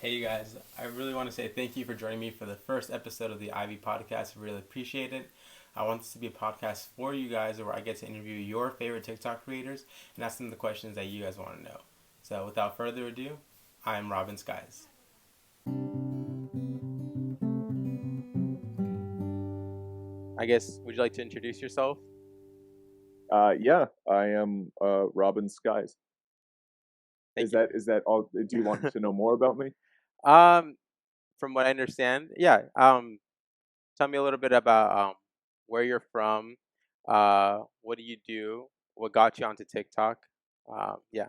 Hey, you guys. I really want to say thank you for joining me for the first episode of the Ivy podcast. I really appreciate it. I want this to be a podcast for you guys where I get to interview your favorite TikTok creators and ask them the questions that you guys want to know. So, without further ado, I'm Robin Skies. I guess, would you like to introduce yourself? Yeah, I am Robin Skies. Thank Is that all? Do you want you. to know more about me? um, from what I understand, yeah. Tell me a little bit about where you're from. What do you do? What got you onto TikTok? Yeah.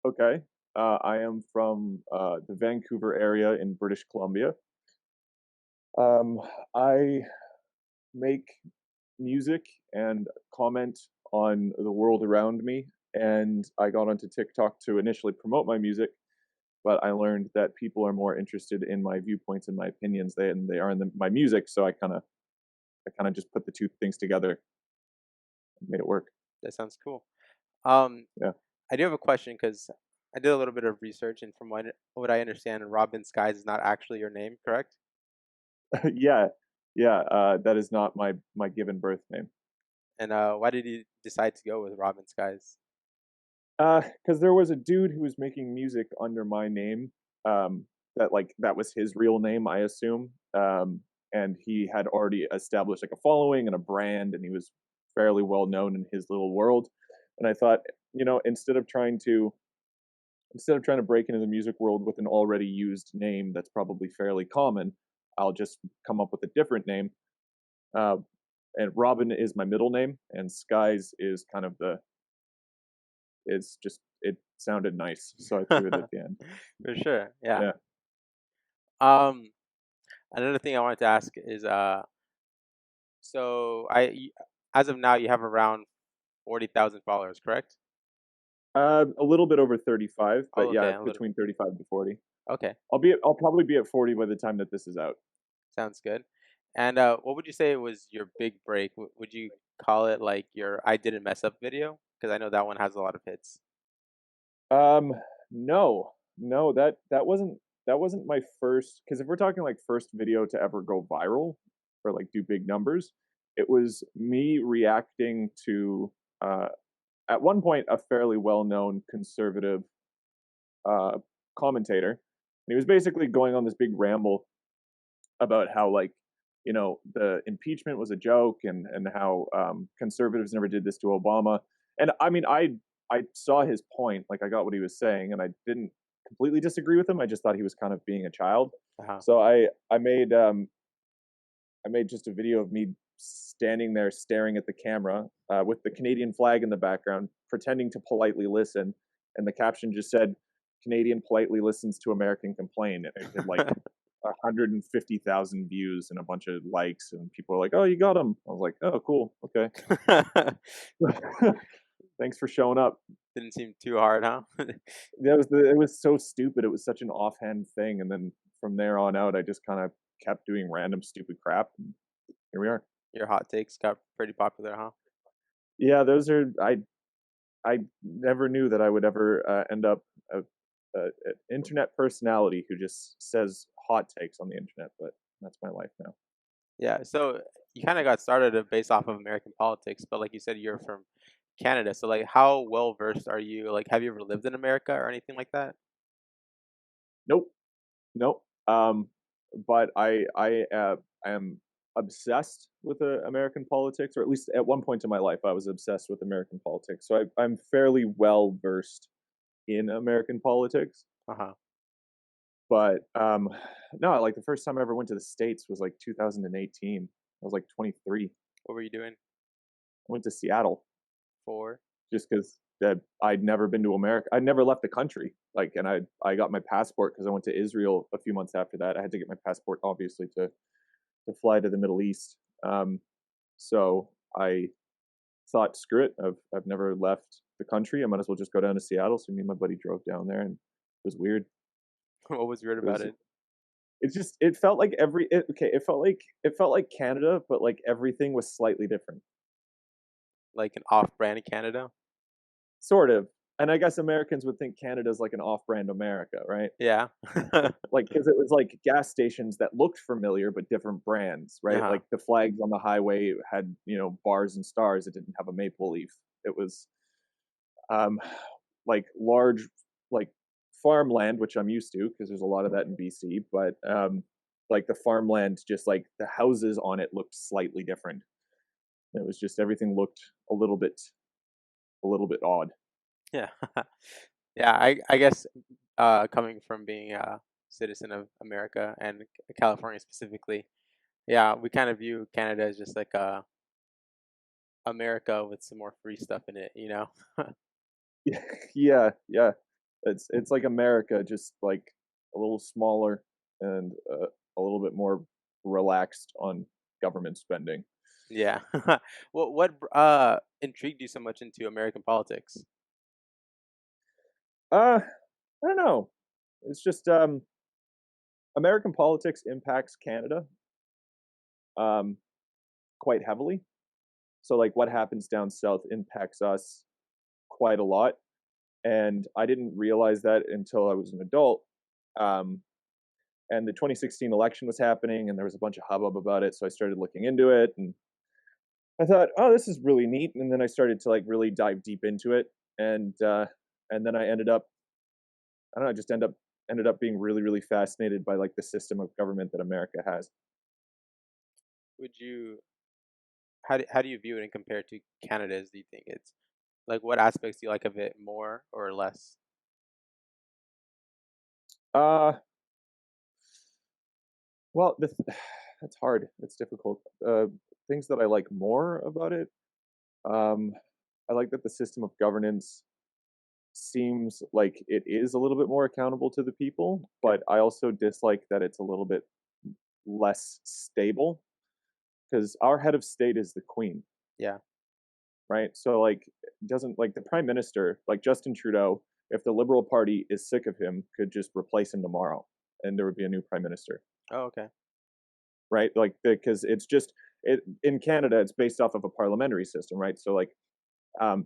Okay. I am from the Vancouver area in British Columbia. Um, I make music and comment on the world around me, and I got onto TikTok to initially promote my music, but I learned that people are more interested in my viewpoints and my opinions than they are in my music. So I kind of just put the two things together and made it work. That sounds cool. Um, Yeah. I do have a question because I did a little bit of research, and from what I understand, Robin Skies is not actually your name, correct? Yeah, yeah, that is not my given birth name. And why did you decide to go with Robin Skies? Because there was a dude who was making music under my name, that was his real name, I assume. And he had already established like a following and a brand, and he was fairly well known in his little world. And I thought, instead of trying to break into the music world with an already used name that's probably fairly common, I'll just come up with a different name. Uh, and Robin is my middle name, and Skies is kind of it sounded nice, so I threw it at the end. For sure, yeah. Yeah. Um, Another thing I wanted to ask is, as of now, you have around 40,000 followers, correct? A little bit over 35, Oh, but okay, yeah, a little. between 35 to 40. Okay, I'll probably be at 40 by the time that this is out. sounds good. And what would you say was your big break? Would you call it like your "I didn't mess up" video? Because I know that one has a lot of hits. Um, no, no, that wasn't my first. Because if we're talking like first video to ever go viral or like do big numbers, it was me reacting to uh, at one point a fairly well-known conservative uh, commentator. And he was basically going on this big ramble about how the impeachment was a joke, and how conservatives never did this to Obama. And I mean, I saw his point, like I got what he was saying, and I didn't completely disagree with him. I just thought he was kind of being a child. Uh-huh. So I made just a video of me standing there staring at the camera with the Canadian flag in the background, pretending to politely listen, and the caption just said, "Canadian politely listens to American complain," and it did like 150,000 views and a bunch of likes, and people were like, "Oh, you got him." I was like, "Oh, cool, okay." Thanks for showing up. Didn't seem too hard, huh? It was so stupid. It was such an offhand thing, and then from there on out, I just kind of kept doing random stupid crap. And here we are. Your hot takes got pretty popular, huh? Yeah, those are. I never knew that I would ever end up an internet personality who just says hot takes on the internet, but that's my life now. Yeah. So you kind of got started based off of American politics, but like you said, you're from Canada. So like, how well versed are you? Like, have you ever lived in America or anything like that? Nope, nope. But I am obsessed with American politics, or at least at one point in my life, I was obsessed with American politics. So I'm fairly well versed in American politics. Uh huh. But no, like the first time I ever went to the States was like 2018. I was like 23. What were you doing I went to Seattle for? just because I'd never been to America. I'd never left the country. Like, and I got my passport because I went to Israel a few months after that. I had to get my passport, obviously, to fly to the Middle East. So I thought, screw it. I've never left the country. I might as well just go down to Seattle. So me and my buddy drove down there, and it was weird. What was weird It about was it? it felt like it felt like Canada, but like everything was slightly different. Like an off-brand Canada? Sort of. and I guess Americans would think Canada's like an off-brand America, right? Yeah. Like, because it was like gas stations that looked familiar but different brands, right? Uh-huh. Like the flags on the highway had, bars and stars. It didn't have a maple leaf. It was um like large, like farmland, which I'm used to because there's a lot of that in BC, but like the farmland, just like the houses on it looked slightly different. It was just everything looked a little bit odd. Yeah. Yeah, I guess coming from being a citizen of America and California specifically, yeah, we kind of view Canada as just like America with some more free stuff in it, you know? Yeah, yeah. It's like America, just like a little smaller and a little bit more relaxed on government spending. Yeah. What intrigued you so much into American politics? I don't know. It's just American politics impacts Canada um, quite heavily. So like what happens down south impacts us quite a lot, and I didn't realize that until I was an adult. Um, and the 2016 election was happening, and there was a bunch of hubbub about it. So I started looking into it, and I thought, oh, this is really neat. And then I started to like really dive deep into it, and then I ended up, I don't know, just ended up being really really fascinated by like the system of government that America has. Would you how do you view it and compare it to Canada's? Do you think it's like what aspects do you like of it more or less? Uh, well, that's hard. It's difficult. Things that I like more about it. Um, I like that the system of governance seems like it is a little bit more accountable to the people, Okay. but I also dislike that it's a little bit less stable because our head of state is the queen, Yeah. right? So like doesn't like the prime minister, like Justin Trudeau, if the Liberal Party is sick of him, could just replace him tomorrow and there would be a new prime minister, Oh, okay. right? Like because it's just it in Canada, it's based off of a parliamentary system, right? So like um,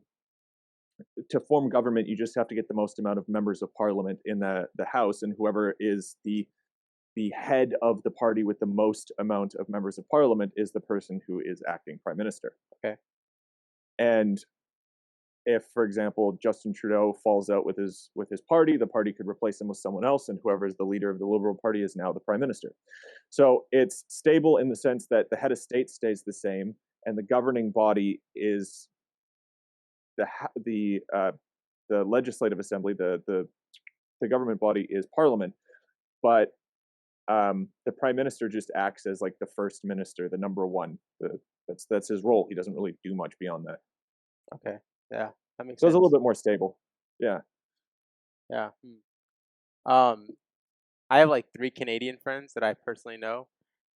to form government, you just have to get the most amount of members of parliament in the house, and whoever is the head of the party with the most amount of members of parliament is the person who is acting prime minister. Okay. And if, for example, Justin Trudeau falls out with his party, the party could replace him with someone else, and whoever is the leader of the Liberal Party is now the prime minister. So it's stable in the sense that the head of state stays the same, and the governing body is the the legislative assembly, the government body is parliament, but the prime minister just acts as like the first minister, the number one. That's his role. He doesn't really do much beyond that. Okay. Yeah. That makes So it's a little sense. bit more stable. Yeah. Yeah. Um, I have like three Canadian friends that I personally know,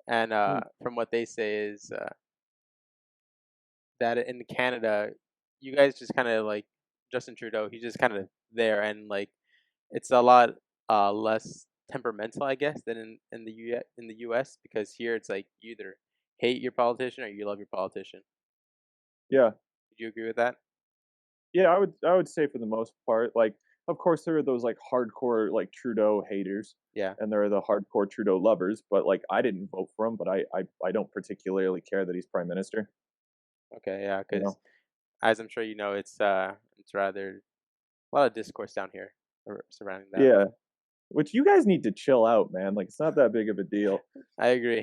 and Mm. from what they say is that in Canada, you guys just kind of like Justin Trudeau. He's just kind of there, and like it's a lot less temperamental, I guess, than in the U.S. because here it's like you either hate your politician or you love your politician. Yeah. Would you agree with that? Yeah. I would say for the most part, like of course there are those like hardcore like Trudeau haters, Yeah. and there are the hardcore Trudeau lovers. But like I didn't vote for him, but I don't particularly care that he's prime minister. Okay. Yeah. You Because know. as I'm sure you know, it's rather a lot of discourse down here surrounding that. Yeah. Which you guys need to chill out, man. Like it's not that big of a deal. I agree.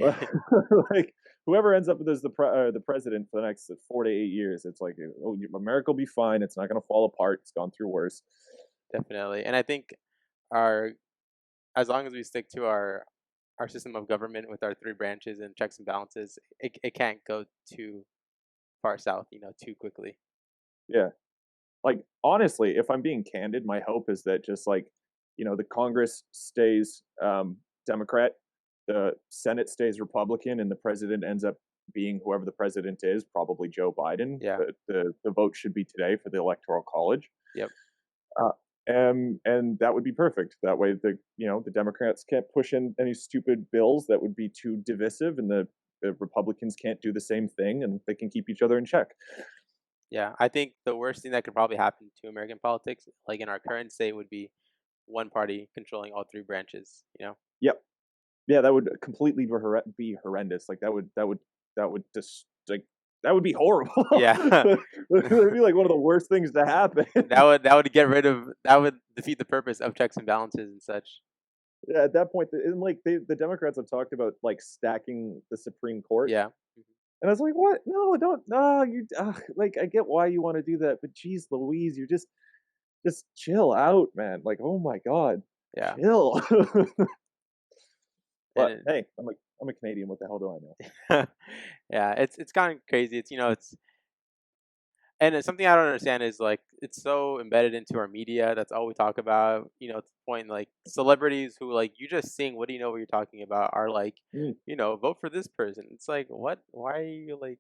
Like whoever ends up as the president for the next 4 to 8 years, it's like oh, America will be fine. It's not going to fall apart. It's gone through worse. Definitely, and I think our as long as we stick to our system of government with our three branches and checks and balances, it can't go too far south, too quickly. Yeah, like honestly, if I'm being candid, my hope is that just like the Congress stays Democrat, the Senate stays Republican, and the president ends up being whoever the president is, probably Joe Biden. Yeah. The vote should be today for the Electoral College. Yep. Uh, and that would be perfect. That way, the Democrats can't push in any stupid bills that would be too divisive, and the Republicans can't do the same thing, and they can keep each other in check. Yeah, I think the worst thing that could probably happen to American politics, like in our current state, would be one party controlling all three branches. You know? Yep. Yeah, that would completely be horrendous. Like that would just like that would be horrible. Yeah, That'd be like one of the worst things to happen. that would get rid of that would defeat the purpose of checks and balances and such. Yeah, at that point, and like the Democrats have talked about like stacking the Supreme Court, Yeah, and I was like, what? No, don't. No, you like I get why you want to do that, but geez, Louise, you're just chill out, man. Like, oh my god, yeah, chill. But and hey, I'm a Canadian. What the hell do I know? yeah, it's kind of crazy. It's something I don't understand is like it's so embedded into our media. That's all we talk about. To the point like celebrities who like you just sing. What do you know what you're talking about? Are like, Mm, vote for this person. It's like what? Why are you like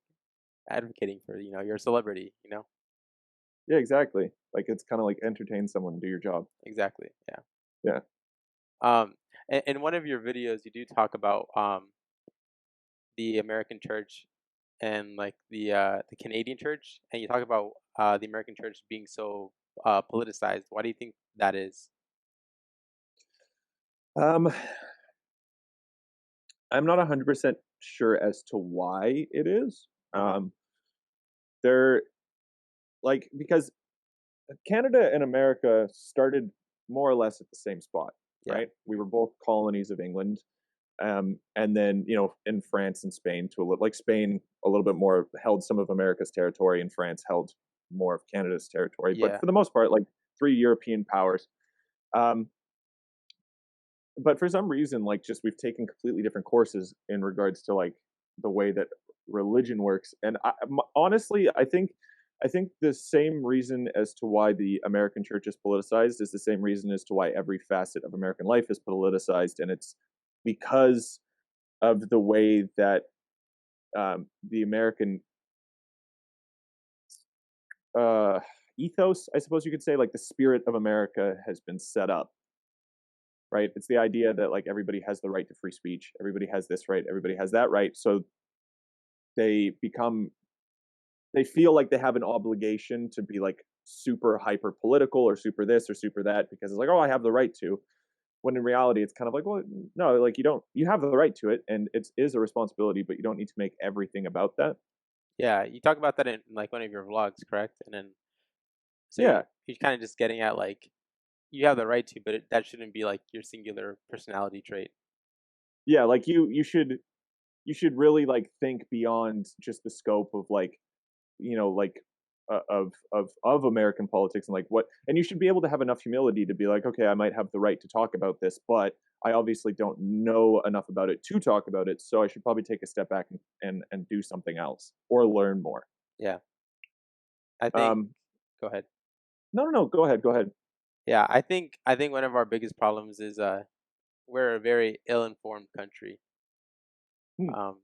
advocating for you're a celebrity? yeah, exactly. Like it's kind of like entertain someone, do your job. Exactly. Yeah. Yeah. In one of your videos, you do talk about the American church and like the Canadian church, and you talk about the American church being so politicized. Why do you think that is? Um, I'm not 100% sure as to why it is. Uh-huh. They're like because Canada and America started more or less at the same spot, Yeah. right? We were both colonies of England. And then, in France and Spain to a little, like Spain, a little bit more held some of America's territory, and France held more of Canada's territory. But Yeah. for the most part, like three European powers. Um, but for some reason, like just we've taken completely different courses in regards to like the way that religion works. And honestly, I think the same reason as to why the American church is politicized is the same reason as to why every facet of American life is politicized, and it's because of the way that the American uh, ethos, I suppose you could say, like the spirit of America has been set up. Right? It's the idea that like everybody has the right to free speech, everybody has this right, everybody has that right. So they become they feel like they have an obligation to be like super hyper political or super this or super that because it's like, oh, I have the right to. When in reality, it's kind of like, well, no, like you don't. You have the right to it, and it is a responsibility, but you don't need to make everything about that. Yeah. You talk about that in like one of your vlogs, correct? And then so Yeah, you're kind of just getting at like you have the right to, but that shouldn't be like your singular personality trait. yeah. Like you should really like think beyond just the scope of like like of American politics and like what, and you should be able to have enough humility to be like, okay, I might have the right to talk about this, but I obviously don't know enough about it to talk about it, so I should probably take a step back and do something else or learn more. Yeah. I think. Um, Go ahead. no, no, no. Go ahead. Go ahead. Yeah. I think one of our biggest problems is we're a very ill-informed country. Hmm, Um,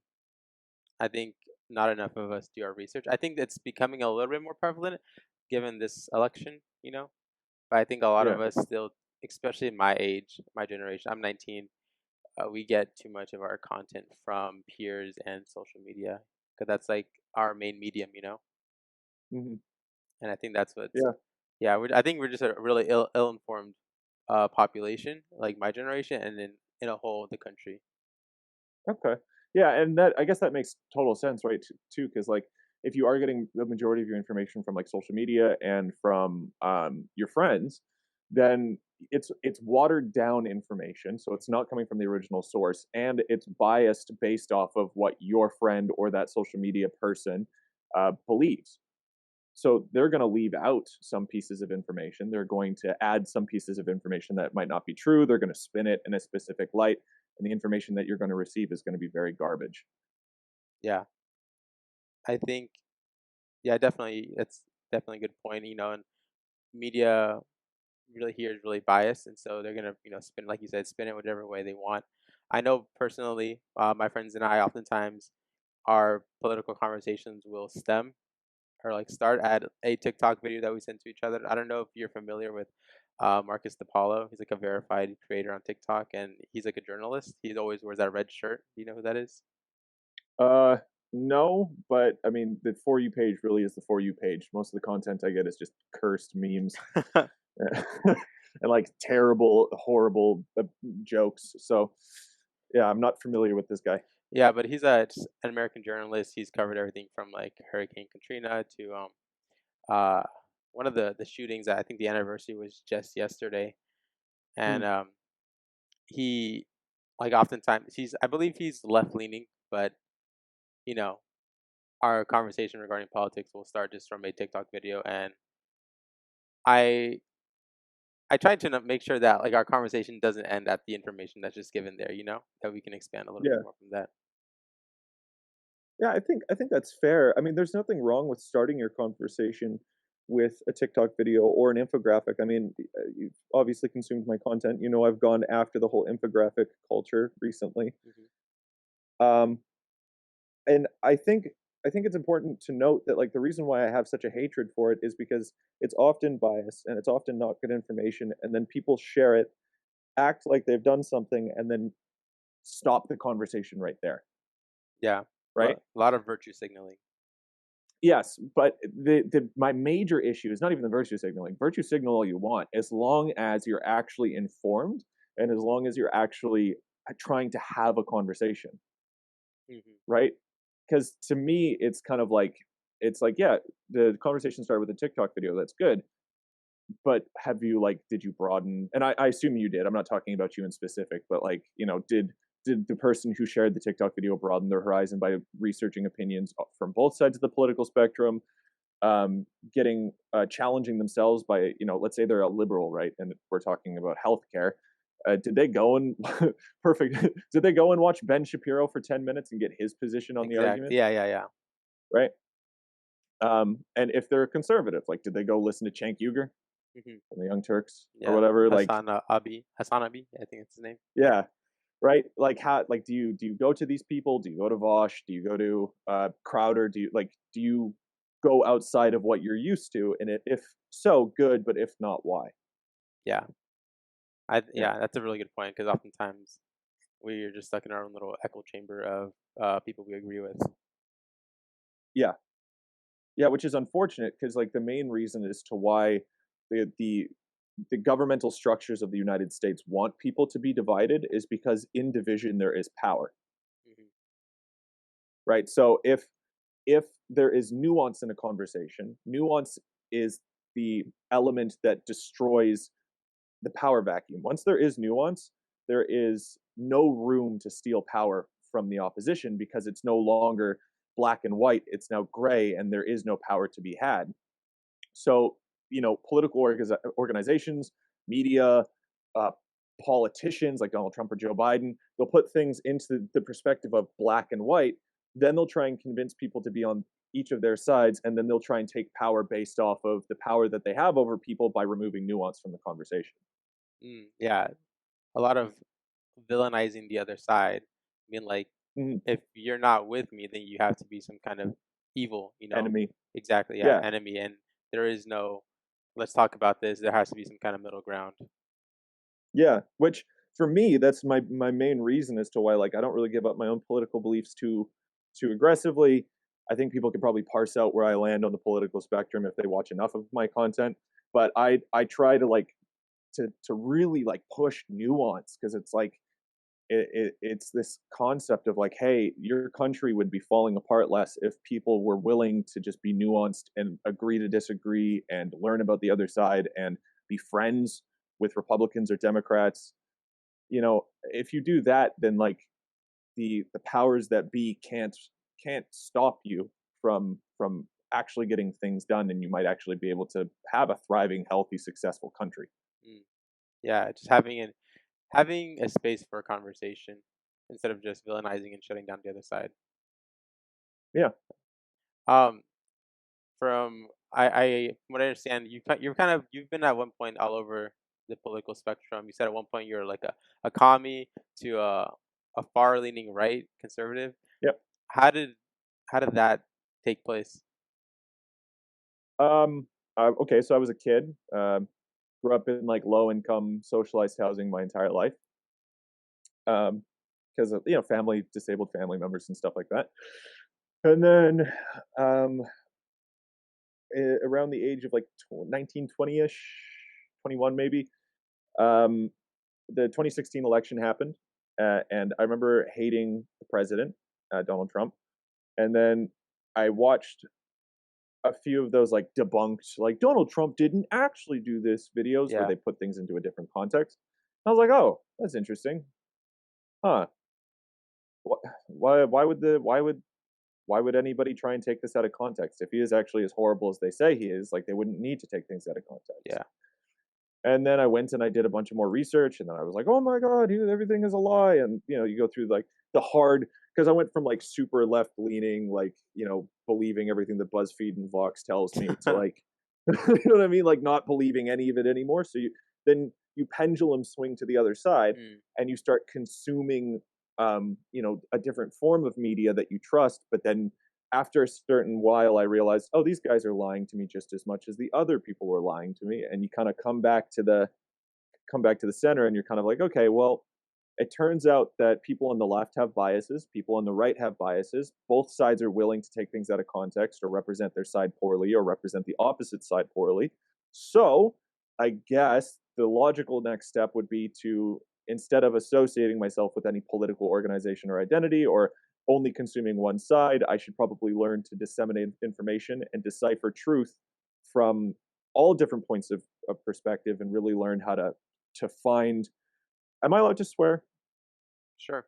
I think not enough of us do our research. I think it's becoming a little bit more prevalent given this election. But I think a lot yeah. of us still, especially my age, my generation, I'm 19, we get too much of our content from peers and social media because that's like our main medium. Hmm. And I think that's what's, Yeah. yeah, I think we're just a really ill-informed population, like my generation, and then in a whole, the country. Okay. Yeah, and that I guess that makes total sense, right? Too, because like if you are getting the majority of your information from like social media and from your friends, then it's watered down information, so it's not coming from the original source, and it's biased based off of what your friend or that social media person believes. So they're going to leave out some pieces of information. They're going to add some pieces of information that might not be true. They're going to spin it in a specific light, and the information that you're going to receive is going to be very garbage. Yeah, I think, yeah, definitely, that's definitely a good point. And media really here is really biased, and so they're gonna spin, like you said, spin it whatever way they want. I know personally, my friends and I oftentimes our political conversations will stem or like start at a TikTok video that we send to each other. I don't know if you're familiar with Marcus DePaulo. He's like a verified creator on TikTok, and he's like a journalist. He always wears that red shirt. Do you know who that is? Uh, No, but I mean, the For You page really is the For You page. Most of the content I get is just cursed memes and like terrible, horrible jokes. So, yeah, I'm not familiar with this guy. Yeah, but he's just an American journalist. He's covered everything from like Hurricane Katrina to uh one of the shootings. I think the anniversary was just yesterday, and Mm, he like oftentimes I believe he's left leaning, but you know our conversation regarding politics will start just from a TikTok video, and I I try to make sure that like our conversation doesn't end at the information that's just given there. That we can expand a little bit yeah. more from that. Yeah, I think that's fair. I mean, there's nothing wrong with starting your conversation with a TikTok video or an infographic. I mean, you've obviously consumed my content. You know, I've gone after the whole infographic culture recently. Hmm. Um, and I think it's important to note that like the reason why I have such a hatred for it is because it's often biased and it's often not good information, and then people share it, act like they've done something, and then stop the conversation right there, Yeah, right? a lot of virtue signaling. Yes, but the my major issue is not even the virtue signaling. Virtue signal all you want, as long as you're actually informed and as long as you're actually trying to have a conversation, Hmm. right? Because to me, it's like, yeah, the conversation started with a TikTok video. That's good, but have you like, did you broaden? And I assume you did. I'm not talking about you in specific, but like, did the person who shared the TikTok video broaden their horizon by researching opinions from both sides of the political spectrum, getting challenging themselves by, let's say they're a liberal, right? And we're talking about healthcare. Did they go and perfect? Did they go and watch Ben Shapiro for 10 minutes and get his position on the Exactly. argument, Yeah, yeah, yeah. right? And if they're a conservative, like, did they go listen to Cenk Uygur Hmm. from the Young Turks or Yeah, whatever? Like, Hassan Abi, I think it's his name. yeah, right. Like, how? Like, do you go to these people? Do you go to Vosh? Do you go to Crowder? Do you go outside of what you're used to? And if so, good. But if not, why? Yeah, Yeah, yeah, that's a really good point because oftentimes we're just stuck in our own little echo chamber of people we agree with. yeah, yeah. Which is unfortunate because like the main reason as to why the the the governmental structures of the United States want people to be divided is because in division there is power, Hmm. right? So if there is nuance in a conversation, nuance is the element that destroys the power vacuum. Once there is nuance, there is no room to steal power from the opposition because it's no longer black and white, it's now gray, and there is no power to be had. So, political organizations, media, uh, politicians like Donald Trump or Joe Biden, they'll put things into the perspective of black and white. Then they'll try and convince people to be on each of their sides, and then they'll try and take power based off of the power that they have over people by removing nuance from the conversation. Yeah, a lot of villainizing the other side. I mean, like, Mhm. if you're not with me, then you have to be some kind of evil. Enemy. Exactly, yeah, Yeah. enemy. And there is no, let's talk about this. There has to be some kind of middle ground. Yeah, which for me, that's my main reason as to why like I don't really give up my own political beliefs too aggressively. I think people could probably parse out where I land on the political spectrum if they watch enough of my content. But I try to like to really like push nuance because it's like it's this concept of like, hey, your country would be falling apart less if people were willing to just be nuanced and agree to disagree and learn about the other side and be friends with Republicans or Democrats. If you do that, then like the powers that be can't stop you from actually getting things done, and you might actually be able to have a thriving, healthy, successful country. Mm. Yeah, just having a space for a conversation instead of just villainizing and shutting down the other side. Yeah. Um, from from what I understand, you've been at one point all over the political spectrum. You said at one point you're like a commie to a far leaning right conservative. Yep. How did how did that take place? Um. Okay. So I was a kid. Grew up in like low income socialized housing my entire life. Because of family, disabled family members and stuff like that. And then um, around the age of like 19, 20-ish, 21 maybe, um, the 2016 election happened. And I remember hating the president, Donald Trump. And then I watched a few of those like debunked, like Donald Trump didn't actually do this videos where Yeah. they put things into a different context. I was like, oh, that's interesting, huh? Why would anybody try and take this out of context if he is actually as horrible as they say he is? Like they wouldn't need to take things out of context. Yeah. And then I went and I did a bunch of more research, and then I was like, "Oh my god, everything is a lie." And you go through like the hard, because I went from like super left leaning, like believing everything that BuzzFeed and Vox tells me, to like, you know what I mean, like not believing any of it anymore. So you pendulum swing to the other side, Mm. and you start consuming, a different form of media that you trust, but then after a certain while, I realized, oh, these guys are lying to me just as much as the other people were lying to me. And you kind of come back to the center, and you're kind of like, okay, well, it turns out that people on the left have biases, people on the right have biases. Both sides are willing to take things out of context or represent their side poorly or represent the opposite side poorly. So I guess the logical next step would be to, instead of associating myself with any political organization or identity or only consuming one side, I should probably learn to disseminate information and decipher truth from all different points of perspective, and really learn how to find. Am I allowed to swear? Sure.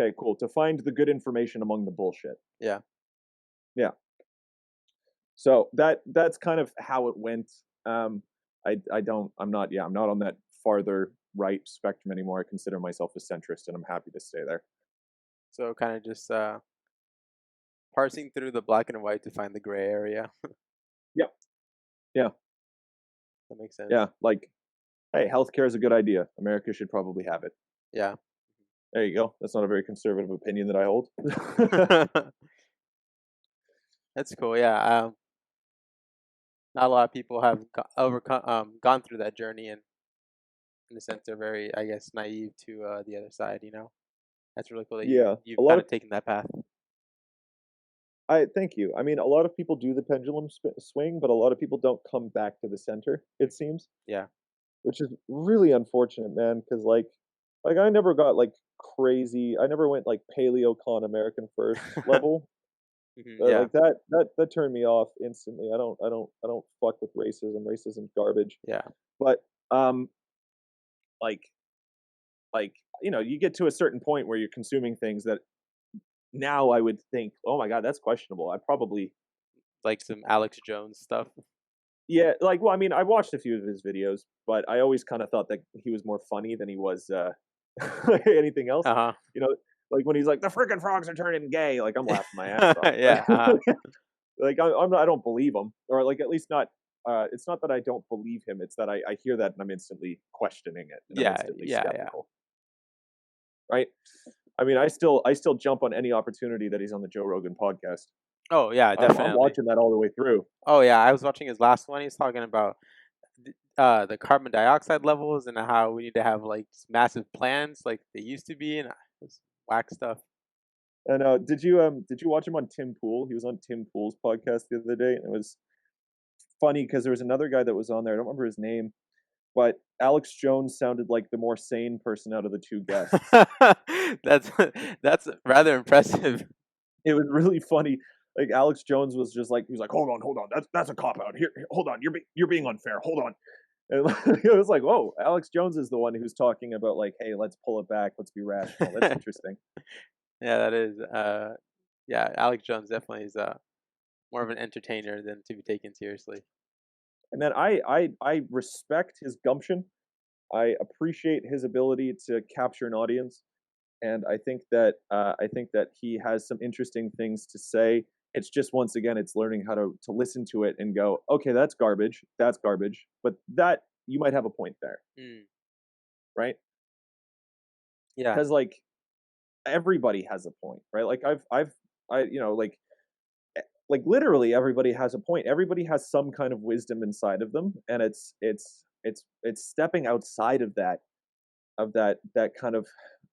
Okay, cool. To find the good information among the bullshit. Yeah. Yeah. So that's kind of how it went. I'm not on that farther right spectrum anymore. I consider myself a centrist, and I'm happy to stay there. So kind of just parsing through the black and white to find the gray area. Yeah. Yeah. That makes sense. Yeah. Like, hey, healthcare is a good idea. America should probably have it. Yeah. There you go. That's not a very conservative opinion that I hold. That's cool. Yeah. Not a lot of people have gone through that journey, and in a sense, they're very, I guess, naive to the other side. That's really cool that Yeah. A you've lot kind of of taken that path. I thank you. I mean, a lot of people do the pendulum swing, but a lot of people don't come back to the center, it seems, Yeah. which is really unfortunate, man. Because like I never got like crazy. I never went like paleo con American first level. Yeah. Like that turned me off instantly. I don't fuck with racism. Racism's garbage. Yeah. But um, like you get to a certain point where you're consuming things that now I would think, oh my god, that's questionable. I probably. Like some Alex Jones stuff. Yeah, like, well, I mean, I watched a few of his videos, but I always kind of thought that he was more funny than he was anything else. Uh huh. You know, like when he's like, "The freaking frogs are turning gay," like I'm laughing my ass off. Yeah. Like I don't believe him, or like at least not. It's not that I don't believe him; it's that I hear that and I'm instantly questioning it, and I'm Yeah. instantly Yeah. Yeah. skeptical. Right? I mean, I still jump on any opportunity that he's on the Joe Rogan podcast. Oh yeah, I'm definitely. watching that all the way through. Oh yeah, I was watching his last one. He's talking about the carbon dioxide levels and how we need to have like massive plans like they used to be, and it's whack stuff. And did you watch him on Tim Pool? He was on Tim Pool's podcast the other day, and it was funny because there was another guy that was on there. I don't remember his name, but Alex Jones sounded like the more sane person out of the two guests. that's that's rather impressive. It was really funny. Like Alex Jones was just like, he was like, hold on, that's a cop out. Here, hold on, you're being unfair. Hold on. And it was like, whoa, Alex Jones is the one who's talking about like, hey, let's pull it back, let's be rational. That's interesting. Yeah, that is. Yeah, Alex Jones definitely is more of an entertainer than to be taken seriously. And then I respect his gumption. I appreciate his ability to capture an audience, and I think that he has some interesting things to say. It's just, once again, it's learning how to listen to it and go, okay, that's garbage, but that you might have a point there, Mm, right? yeah. Because like everybody has a point, right? Like I like literally everybody has a point. Everybody has some kind of wisdom inside of them, and it's stepping outside of that that kind of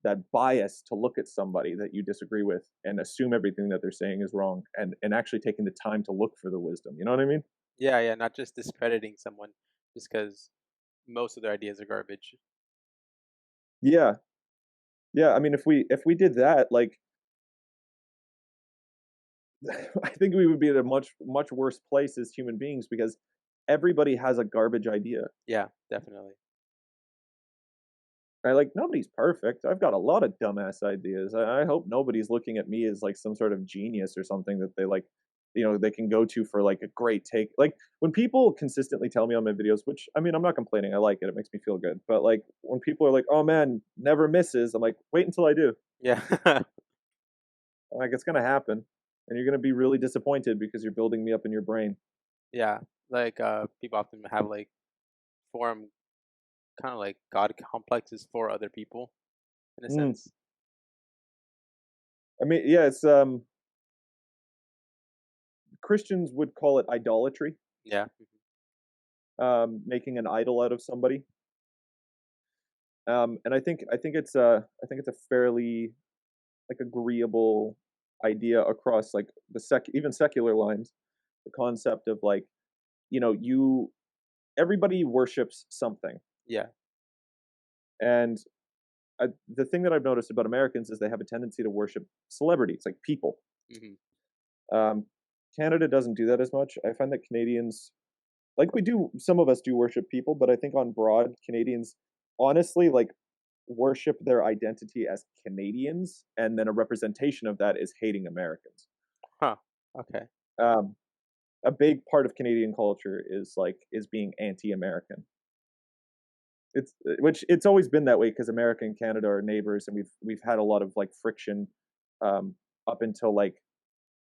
that bias to look at somebody that you disagree with and assume everything that they're saying is wrong, and actually taking the time to look for the wisdom. You know what I mean? Yeah, yeah, not just discrediting someone just because most of their ideas are garbage. Yeah. Yeah, I mean, if we did that, like, I think we would be at a much worse place as human beings because everybody has a garbage idea. Yeah, definitely. Right? Like nobody's perfect. I've got a lot of dumbass ideas. I hope nobody's looking at me as like some sort of genius or something that they like, they can go to for like a great take. Like when people consistently tell me on my videos, which I mean, I'm not complaining. I like it. It makes me feel good. But like when people are like, "Oh man, never misses," I'm like, "Wait until I do." Yeah. I'm like it's gonna happen, and you're gonna be really disappointed because you're building me up in your brain. Yeah. Like people often have like form kind of like god complexes for other people in a Mm. sense. I mean, yeah, it's Christians would call it idolatry, Yeah. making an idol out of somebody. And I think it's a fairly like agreeable idea across like the even secular lines. The concept of like you everybody worships something, Yeah. and the thing that I've noticed about Americans is they have a tendency to worship celebrities, like people. Hmm. Um, Canada doesn't do that as much. I find that Canadians like we do some of us do worship people, but I think on broad, Canadians honestly, like, worship their identity as Canadians, and then a representation of that is hating Americans. Huh. Okay. Um, a big part of Canadian culture is being anti-American. Which it's always been that way because America and Canada are neighbors, and we've had a lot of, like, friction, um, up until, like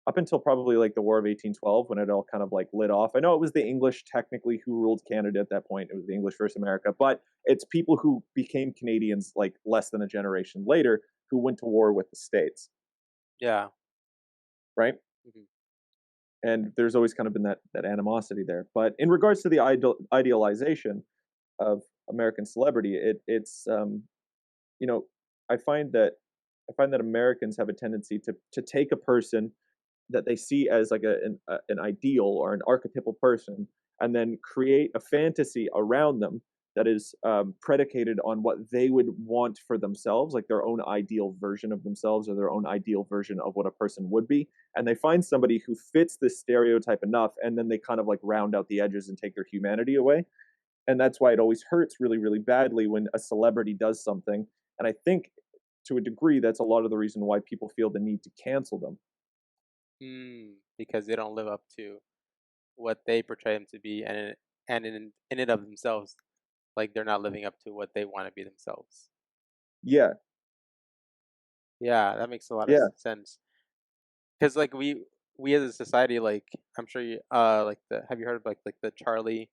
up until probably like the War of 1812 when it all kind of like lit off. I know it was the English technically who ruled Canada at that point. It was the English versus America, but it's people who became Canadians like less than a generation later who went to war with the States, Yeah. right? Hmm. And there's always kind of been that animosity there. But in regards to the idealization of American celebrity, it's you know I find that Americans have a tendency to take a person that they see as like an ideal or an archetypal person, and then create a fantasy around them that is predicated on what they would want for themselves, like their own ideal version of themselves or their own ideal version of what a person would be. And they find somebody who fits this stereotype enough, and then they kind of like round out the edges and take their humanity away. And that's why it always hurts really, really badly when a celebrity does something. And I think to a degree, that's a lot of the reason why people feel the need to cancel them. Because they don't live up to what they portray them to be, and in and of themselves, like they're not living up to what they want to be themselves. Yeah, Yeah, that makes a lot of yeah. sense. Because like we as a society, like I'm sure you like the have you heard of like the Charlie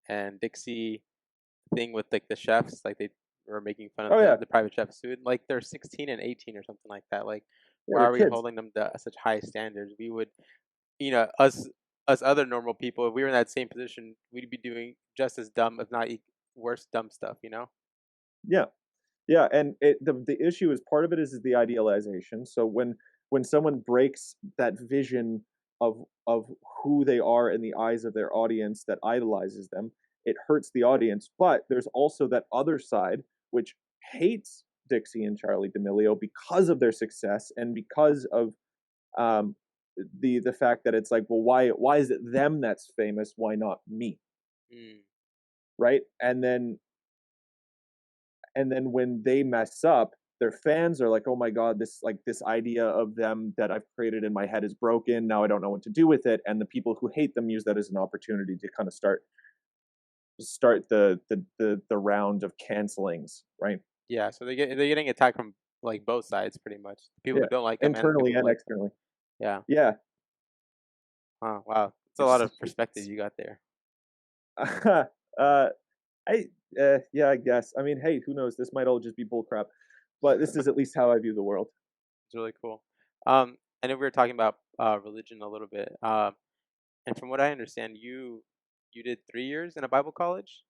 and Dixie thing with like the chefs, like they were making fun of Oh, yeah. the private chefs food, like they're 16 and 18 or something like that. Like Yeah, why they're are we kids. holding them to such high standards? We would, us other normal people, if we were in that same position, we'd be doing just as dumb, if not worse, dumb stuff. You know? Yeah. Yeah, and the issue is part of it is the idealization. So when someone breaks that vision of who they are in the eyes of their audience that idolizes them, it hurts the audience. But there's also that other side which hates Dixie and Charlie D'Amelio because of their success and because of um, the fact that it's like, well, why is it them that's famous? Why not me? Mm, Right? And then when they mess up, their fans are like, "Oh my god, this idea of them that I've created in my head is broken. Now I don't know what to do with it." And the people who hate them use that as an opportunity to kind of start the round of cancelings, right? yeah. So they're getting attacked from like both sides, pretty much. The people who Yeah, don't like them and the internally people who and like them. externally. Yeah. Yeah, Oh wow, it's a lot it's of perspective you got there. uh, I yeah, I guess. I mean, hey, who knows? This might all just be bullcrap, but this is at least how I view the world. It's really cool. I know we were talking about religion a little bit. And from what I understand, you did 3 years in a Bible college.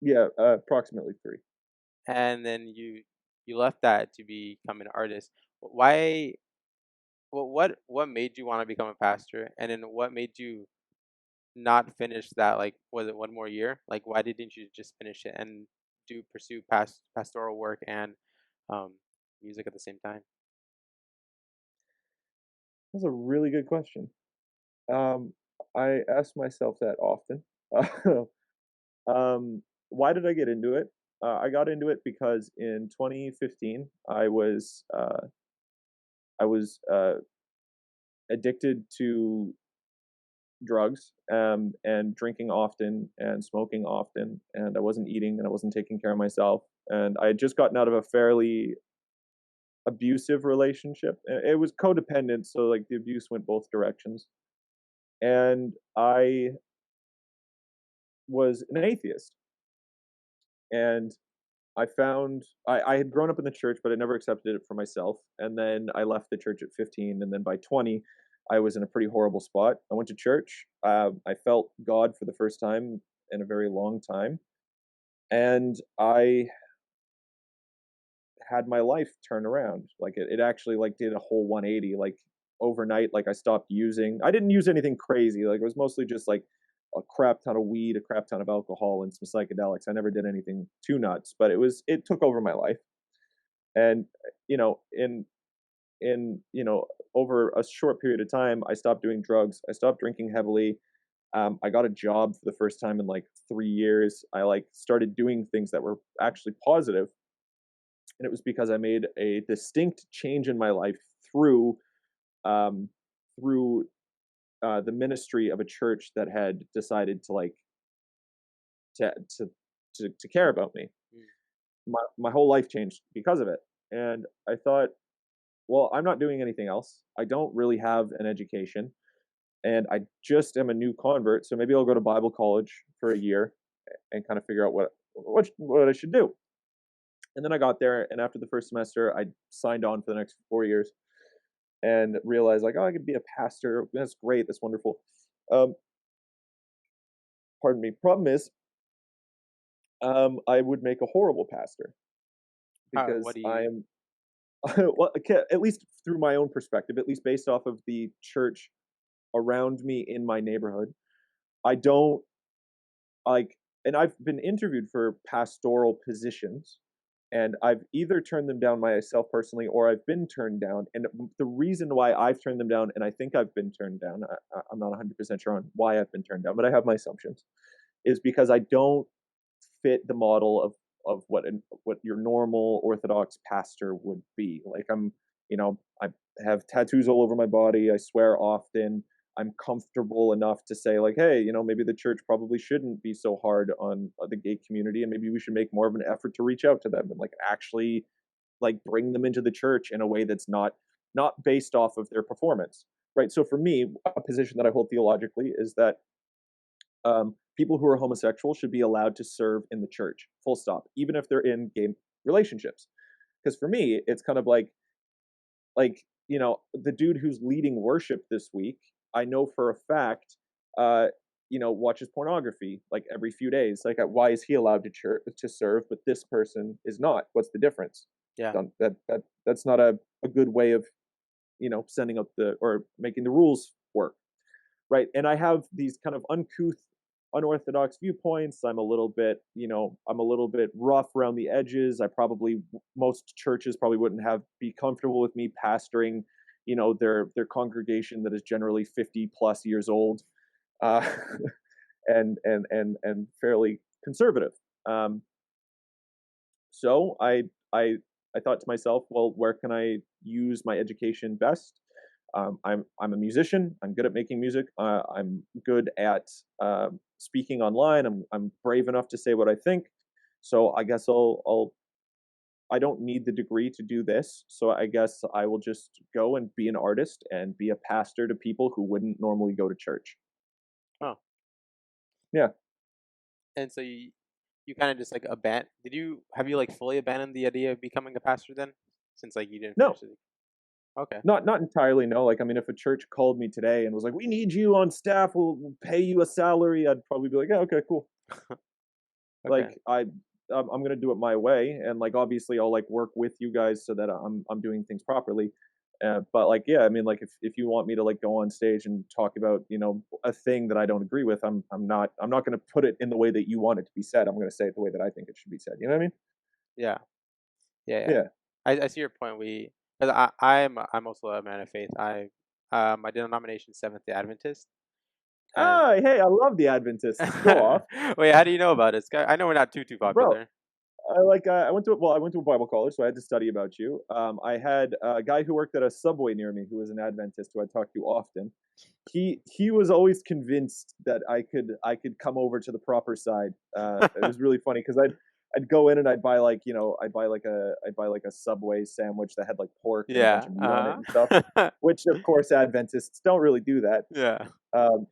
Yeah, approximately 3. and then you left that to become an artist. Why? What made you want to become a pastor, and then what made you not finish that? Like, was it one more year? Like, why didn't you just finish it and pursue pastoral work and um, music at the same time? That's a really good question. Um, I ask myself that often. Why did I get into it? I got into it because in 2015 I was addicted to drugs, and drinking often and smoking often, and I wasn't eating and I wasn't taking care of myself, and I had just gotten out of a fairly abusive relationship. It was codependent, so like the abuse went both directions, and I was an atheist, and I had grown up in the church, but I never accepted it for myself. And then I left the church at 15, and then by 20, I was in a pretty horrible spot. I went to church. I felt God for the first time in a very long time, and I had my life turn around. Like it actually like did a whole 180. Like overnight, like I stopped using. I didn't use anything crazy. Like it was mostly just like a crap ton of weed, a crap ton of alcohol, and some psychedelics. I never did anything too nuts, but it took over my life. And you know, in over a short period of time, I stopped doing drugs. I stopped drinking heavily. I got a job for the first time in like 3 years. I like started doing things that were actually positive, and it was because I made a distinct change in my life through um, through the ministry of a church that had decided to like to to to care about me. Mm. My whole life changed because of it, and I thought, well, I'm not doing anything else. I don't really have an education, and I just am a new convert. So maybe I'll go to Bible college for a year and kind of figure out what I should do. And then I got there, and after the first semester, I signed on for the next 4 years and realized like, oh, I could be a pastor. That's great. That's wonderful. Um, pardon me. Problem is, I would make a horrible pastor How? What because do I you? am well, okay, at least through my own perspective, at least based off of the church around me in my neighborhood. I don't like, and I've been interviewed for pastoral positions, and I've either turned them down myself personally or I've been turned down. And the reason why I've turned them down, and I think I've been turned down, I'm not 100% sure on why I've been turned down, but I have my assumptions, is because I don't fit the model of what your normal Orthodox pastor would be. Like I have tattoos all over my body. I swear often. I'm comfortable enough to say like, hey, maybe the church probably shouldn't be so hard on the gay community, and maybe we should make more of an effort to reach out to them and like actually like bring them into the church in a way that's not based off of their performance, right? So for me, a position that I hold theologically is that people who are homosexual should be allowed to serve in the church, full stop, even if they're in gay relationships. Because for me, it's kind of like the dude who's leading worship this week, I know for a fact, uh, watches pornography like every few days. Like, why is he allowed to serve, but this person is not? What's the difference? Yeah. That's not a good way of sending up the or making the rules work, right? And I have these kind of uncouth, unorthodox viewpoints. I'm a little bit rough around the edges. Most churches probably wouldn't have be comfortable with me pastoring, their congregation that is generally 50 plus years old, uh, and fairly conservative. Um, so I thought to myself, well, where can I use my education best? I'm a musician. I'm good at making music. I'm good at speaking online. I'm brave enough to say what I think. So I guess I don't need the degree to do this. So I guess I will just go and be an artist and be a pastor to people who wouldn't normally go to church. Oh, Yeah. and so you kind of just like Did you have you like fully abandoned the idea of becoming a pastor then, since like you didn't No, finish it? Okay. not entirely. No. Like, I mean, if a church called me today and was like, "We need you on staff. We'll pay you a salary," I'd probably be like, "Yeah, okay, cool." Okay. Like I'm gonna do it my way, and like obviously I'll like work with you guys so that I'm doing things properly. But like, yeah, I mean, like if you want me to like go on stage and talk about a thing that I don't agree with, I'm not gonna put it in the way that you want it to be said. I'm gonna say it the way that I think it should be said. You know what I mean? Yeah, yeah. Yeah. I see your point. Because I'm also a man of faith. My denomination Seventh Day Adventist, and Ah, hey, I love the Adventists. Go off, wait, how do you know about this guy? I know we're not too bro. popular. I went to a Bible college, so I had to study about you. I had a guy who worked at a Subway near me who was an Adventist who I talked to often. He was always convinced that I could come over to the proper side. It was really funny because I'd go in and I'd buy like a Subway sandwich that had like pork and a bunch Yeah. of meat on it and stuff, Uh-huh. which of course Adventists don't really do that. Yeah. Um,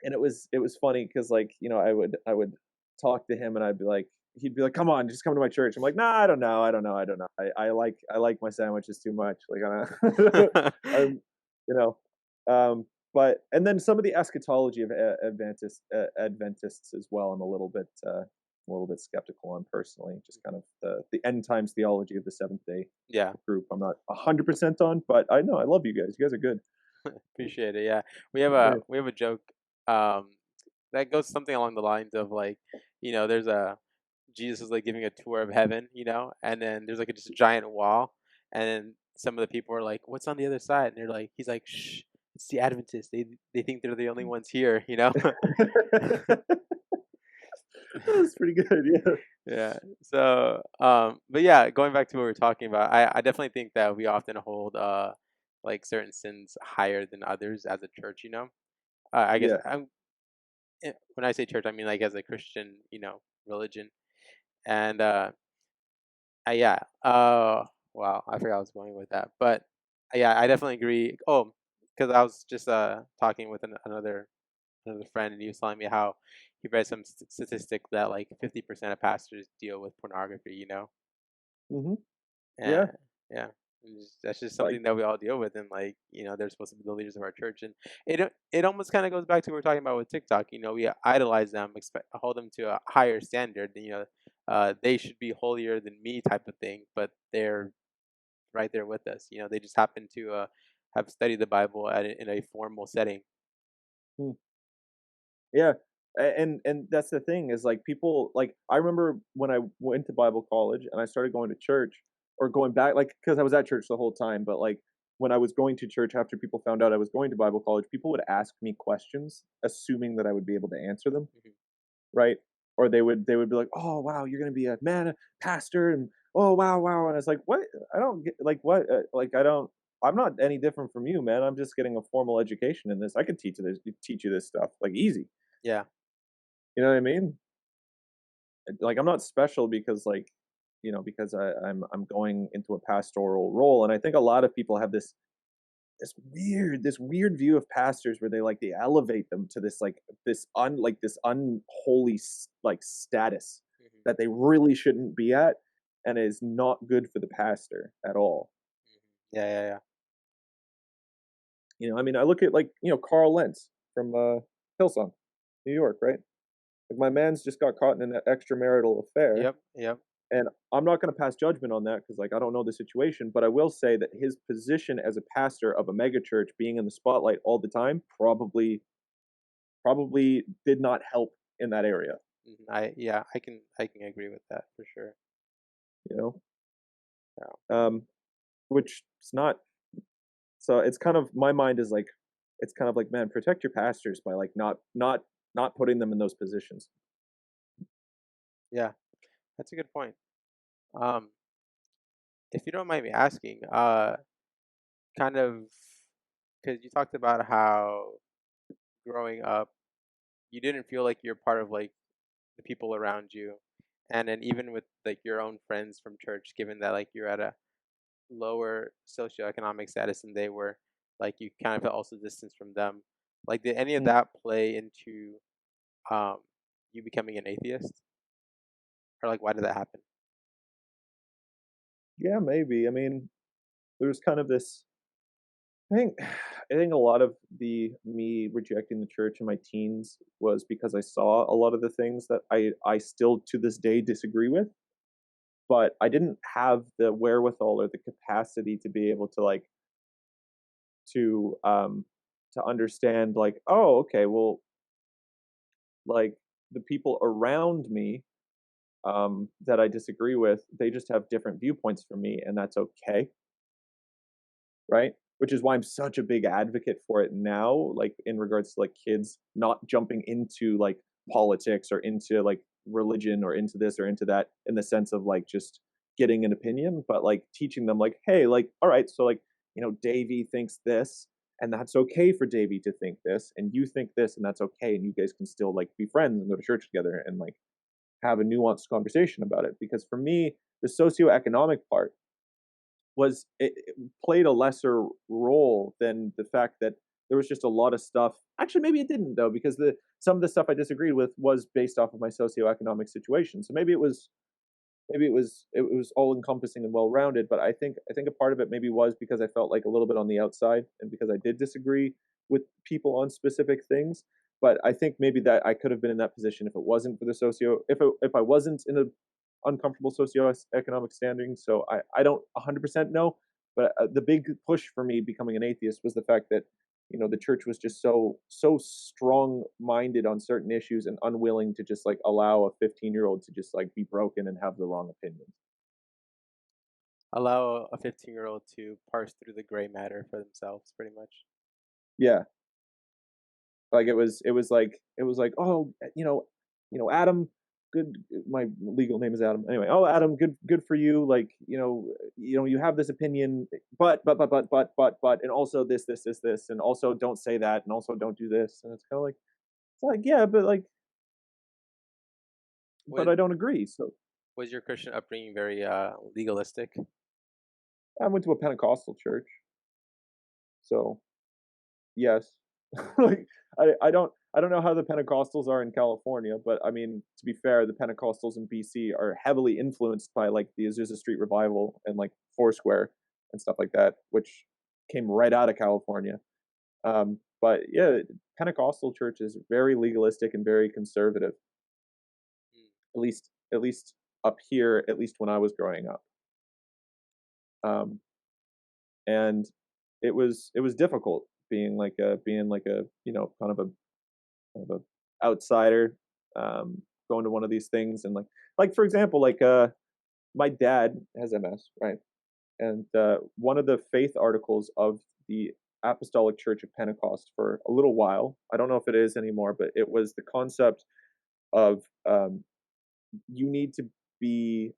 and it was funny because like I would talk to him and I'd be like he'd be like, come on, just come to my church. I'm like, nah, I don't know. I like my sandwiches too much. Like I don't I'm you know but and then some of the eschatology of Adventists as well. I'm a little bit skeptical on personally, just kind of the end times theology of the Seventh Day Yeah. group. I'm not 100% on, but I know I love you guys. You guys are good. Appreciate it. Yeah. Yeah. We have a joke um that goes something along the lines of like, there's a Jesus is like giving a tour of heaven, and then there's like just a giant wall, and then some of the people are like, "What's on the other side?" And they're like, "He's like, shh, it's the Adventists. They think they're the only ones here." That's pretty good. Yeah. Yeah. So, but yeah, going back to what we were talking about, I definitely think that we often hold like certain sins higher than others as a church. I guess Yeah. when I say church, I mean like as a Christian, religion, and yeah. Wow, I forgot I was going with that, but yeah, I definitely agree. Oh, because I was just talking with another friend, and he was telling me how he read some statistic that like 50% of pastors deal with pornography. Hmm. And Yeah. yeah, that's just Like, something that we all deal with, and like they're supposed to be the leaders of our church, and it almost kind of goes back to what we are talking about with TikTok. We idolize them, expect hold them to a higher standard. They should be holier than me type of thing, but they're right there with us. They just happen to have studied the Bible in a formal setting. mm, yeah. And that's the thing is like people like I remember when I went to Bible college and I started going to church or going back like because I was at church the whole time, but like when I was going to church after people found out I was going to Bible college, people would ask me questions assuming that I would be able to answer them, Mhm. right? Or they would be like, "Oh wow, you're gonna be a man, a pastor," and "Oh wow, wow," and it's like, "What? I don't get like what? Like I don't. I'm not any different from you, man. I'm just getting a formal education in this. I could teach you this stuff like easy. Yeah, You know what I mean? Like I'm not special because like because I'm going into a pastoral role, and I think a lot of people have this weird view of pastors where they elevate them to this unholy like status hmm that they really shouldn't be at and is not good for the pastor at all. yeah, yeah, yeah. I mean, I look at like Carl Lentz from Hillsong, New York, right? Like my man's just got caught in an extramarital affair. Yep, yep. And I'm not going to pass judgment on that because, like, I don't know the situation, but I will say that his position as a pastor of a megachurch, being in the spotlight all the time, probably did not help in that area. I can agree with that for sure. You know, Yeah. which it's not. So it's kind of my mind is like, it's kind of like, man, protect your pastors by like not putting them in those positions. Yeah, that's a good point. Um, if you don't mind me asking, kind of, because you talked about how growing up, you didn't feel like you're part of like the people around you, and then even with like your own friends from church, given that like you're at a lower socioeconomic status than they were, like you kind of felt also distance from them. Like, did any of Mm, that play into um you becoming an atheist, or like why did that happen? yeah, maybe. I mean, there's kind of this thing. I think a lot of the me rejecting the church in my teens was because I saw a lot of the things that I still to this day disagree with, but I didn't have the wherewithal or the capacity to be able to to um to understand like, oh, okay, well, like the people around me that I disagree with, they just have different viewpoints from me, and that's okay, right? Which is why I'm such a big advocate for it now, like in regards to like kids not jumping into like politics or into like religion or into this or into that in the sense of like just getting an opinion, but like teaching them like, hey, like, all right, so like, Davey thinks this, and that's okay for Davey to think this, and you think this, and that's okay, and you guys can still like be friends and go to church together and like have a nuanced conversation about it. Because for me, the socioeconomic part it played a lesser role than the fact that there was just a lot of stuff. Actually, maybe it didn't though, because the some of the stuff I disagreed with was based off of my socioeconomic situation. So maybe it was all encompassing and well rounded. But I think a part of it maybe was because I felt like a little bit on the outside, and because I did disagree with people on specific things. But I think maybe that I could have been in that position if it wasn't for the if I wasn't in a uncomfortable socioeconomic standing. So I don't 100% know, but the big push for me becoming an atheist was the fact that the church was just so strong minded on certain issues and unwilling to just like allow a 15-year-old to just like be broken and have the wrong opinions. Allow a 15-year-old to parse through the gray matter for themselves, pretty much. Yeah, like it was like, oh, Adam, good, my legal name is Adam anyway. Oh, Adam, good for you, like you have this opinion, but and also this, and also don't say that, and also don't do this, and it's like yeah, but like, but Was I don't agree. So was your Christian upbringing very legalistic? I went to a Pentecostal church, so yes. Like I don't know how the Pentecostals are in California, but I mean, to be fair, the Pentecostals in BC are heavily influenced by like the Azusa Street revival and like Foursquare and stuff like that, which came right out of California. But yeah, Pentecostal church is very legalistic and very conservative. Mm. At least up here, at least when I was growing up. Um, and it was difficult being like a kind of a outsider, going to one of these things, and like for example, like my dad has MS, right? And one of the faith articles of the Apostolic Church of Pentecost for a little while, I don't know if it is anymore, but it was the concept of you need to be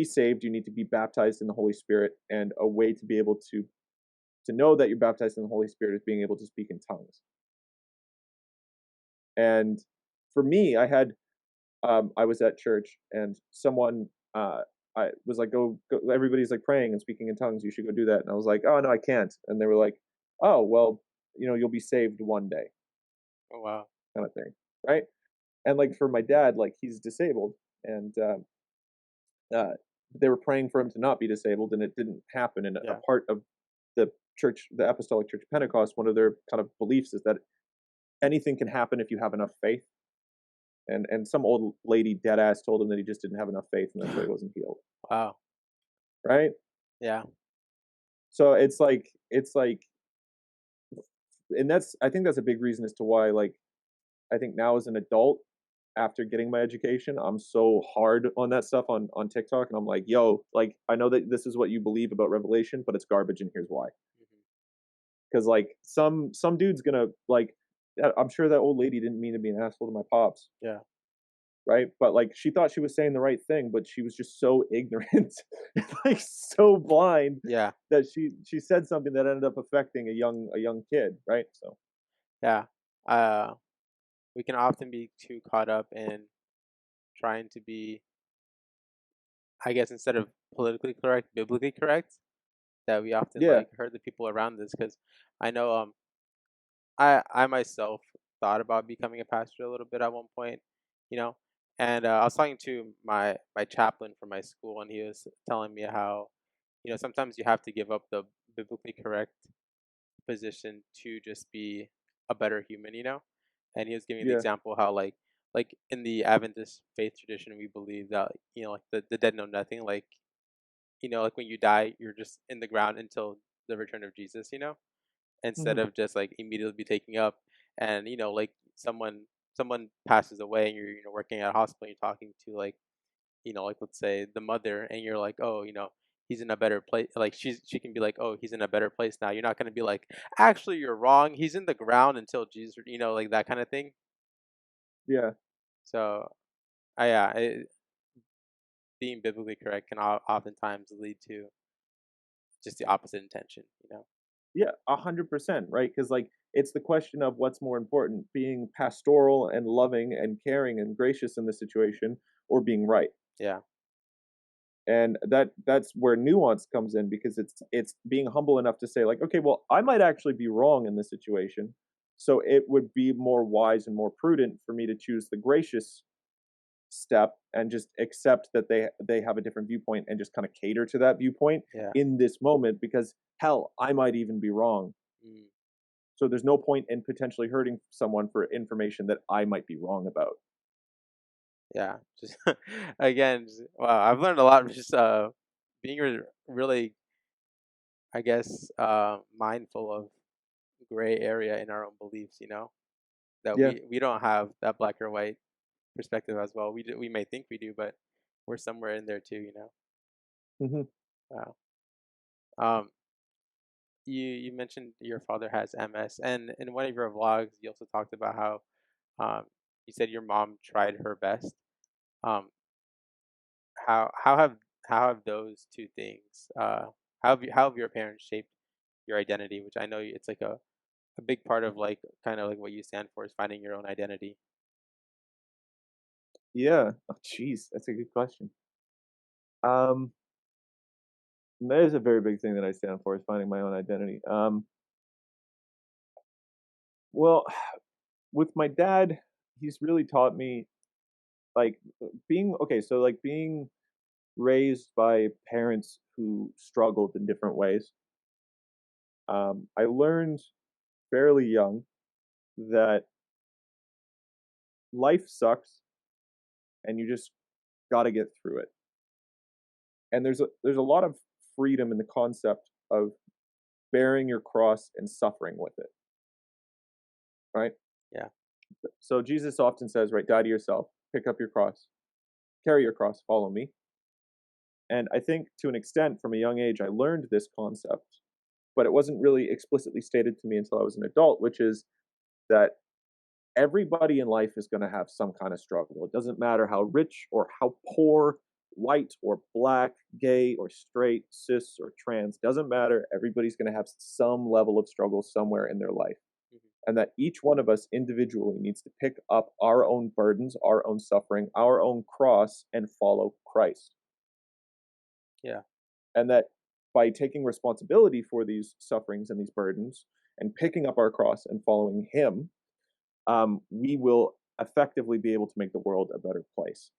saved, you need to be baptized in the Holy Spirit, and a way to be able to know that you're baptized in the Holy Spirit is being able to speak in tongues. And for me, I was at church, and someone I was like, go, everybody's like praying and speaking in tongues. You should go do that. And I was like, oh no, I can't. And they were like, oh well, you'll be saved one day, Oh wow. kind of thing, right? And like for my dad, like he's disabled, and uh, they were praying for him to not be disabled, and it didn't happen. And a Yeah. part of the church, the Apostolic Church of Pentecost, one of their kind of beliefs is that anything can happen if you have enough faith. And some old lady dead ass told him that he just didn't have enough faith, and that's why he wasn't healed, Wow. right? Yeah. So it's like, and I think that's a big reason as to why, like, I think now as an adult, after getting my education, I'm so hard on that stuff on TikTok, and I'm like, yo, like, I know that this is what you believe about Revelation, but it's garbage, and here's why. Hmm. Because like some dude's gonna like, I'm sure that old lady didn't mean to be an asshole to my pops, Yeah. right? But like she thought she was saying the right thing, but she was just so ignorant, like so blind Yeah. that she said something that ended up affecting a young kid, right? So Yeah. Uh, we can often be too caught up in trying to be, I guess, instead of politically correct, biblically correct, that we often yeah, like hurt the people around us. Because I know, I myself thought about becoming a pastor a little bit at one point, you know, and I was talking to my chaplain from my school, and he was telling me how, sometimes you have to give up the biblically correct position to just be a better human, And he was giving the Yeah. example how like in the Adventist faith tradition, we believe that like the dead know nothing. Like like when you die, you're just in the ground until the return of Jesus. Instead Hmm. of just like immediately be taking up, and like someone passes away and you're working at a hospital, you're talking to like like let's say the mother, and you're like, oh, he's in a better place. Like she can be like, oh, he's in a better place now. You're not gonna be like, actually, you're wrong. He's in the ground until Jesus, like that kind of thing. Yeah. So, yeah, being biblically correct can oftentimes lead to just the opposite intention. Yeah, 100%, right? Because like it's the question of what's more important, being pastoral and loving and caring and gracious in the situation, or being right. Yeah, And that's where nuance comes in, because it's being humble enough to say like, okay, well, I might actually be wrong in this situation. So it would be more wise and more prudent for me to choose the gracious step and just accept that they have a different viewpoint and just kind of cater to that viewpoint yeah, in this moment, because hell, I might even be wrong. mm, So there's no point in potentially hurting someone for information that I might be wrong about. yeah. Just again, wow, I've learned a lot. Just being really, I guess, mindful of gray area in our own beliefs. That Yeah. we don't have that black or white perspective as well. We may think we do, but we're somewhere in there too. Hmm. Wow. Um, you mentioned your father has MS, and in one of your vlogs, you also talked about how um you said your mom tried her best. Um, how have those two things how have your parents shaped your identity? Which I know it's like a big part of like kind of like what you stand for is finding your own identity. Yeah. Oh, jeez, that's a good question. Um, that is a very big thing that I stand for, is finding my own identity. Well, with my dad, he's really taught me like being okay. So like being raised by parents who struggled in different ways. I learned fairly young that life sucks and you just got to get through it. And there's a lot of freedom in the concept of bearing your cross and suffering with it, right? Yeah, So Jesus often says, right, die to yourself, pick up your cross, carry your cross, follow me. And I think to an extent from a young age I learned this concept, but it wasn't really explicitly stated to me until I was an adult, which is that everybody in life is going to have some kind of struggle. It doesn't matter how rich or how poor, white or black, gay or straight, cis or trans, doesn't matter. Everybody's going to have some level of struggle somewhere in their life. hmm, And that each one of us individually needs to pick up our own burdens, our own suffering, our own cross, and follow Christ. yeah, And that by taking responsibility for these sufferings and these burdens and picking up our cross and following Him, we will effectively be able to make the world a better place.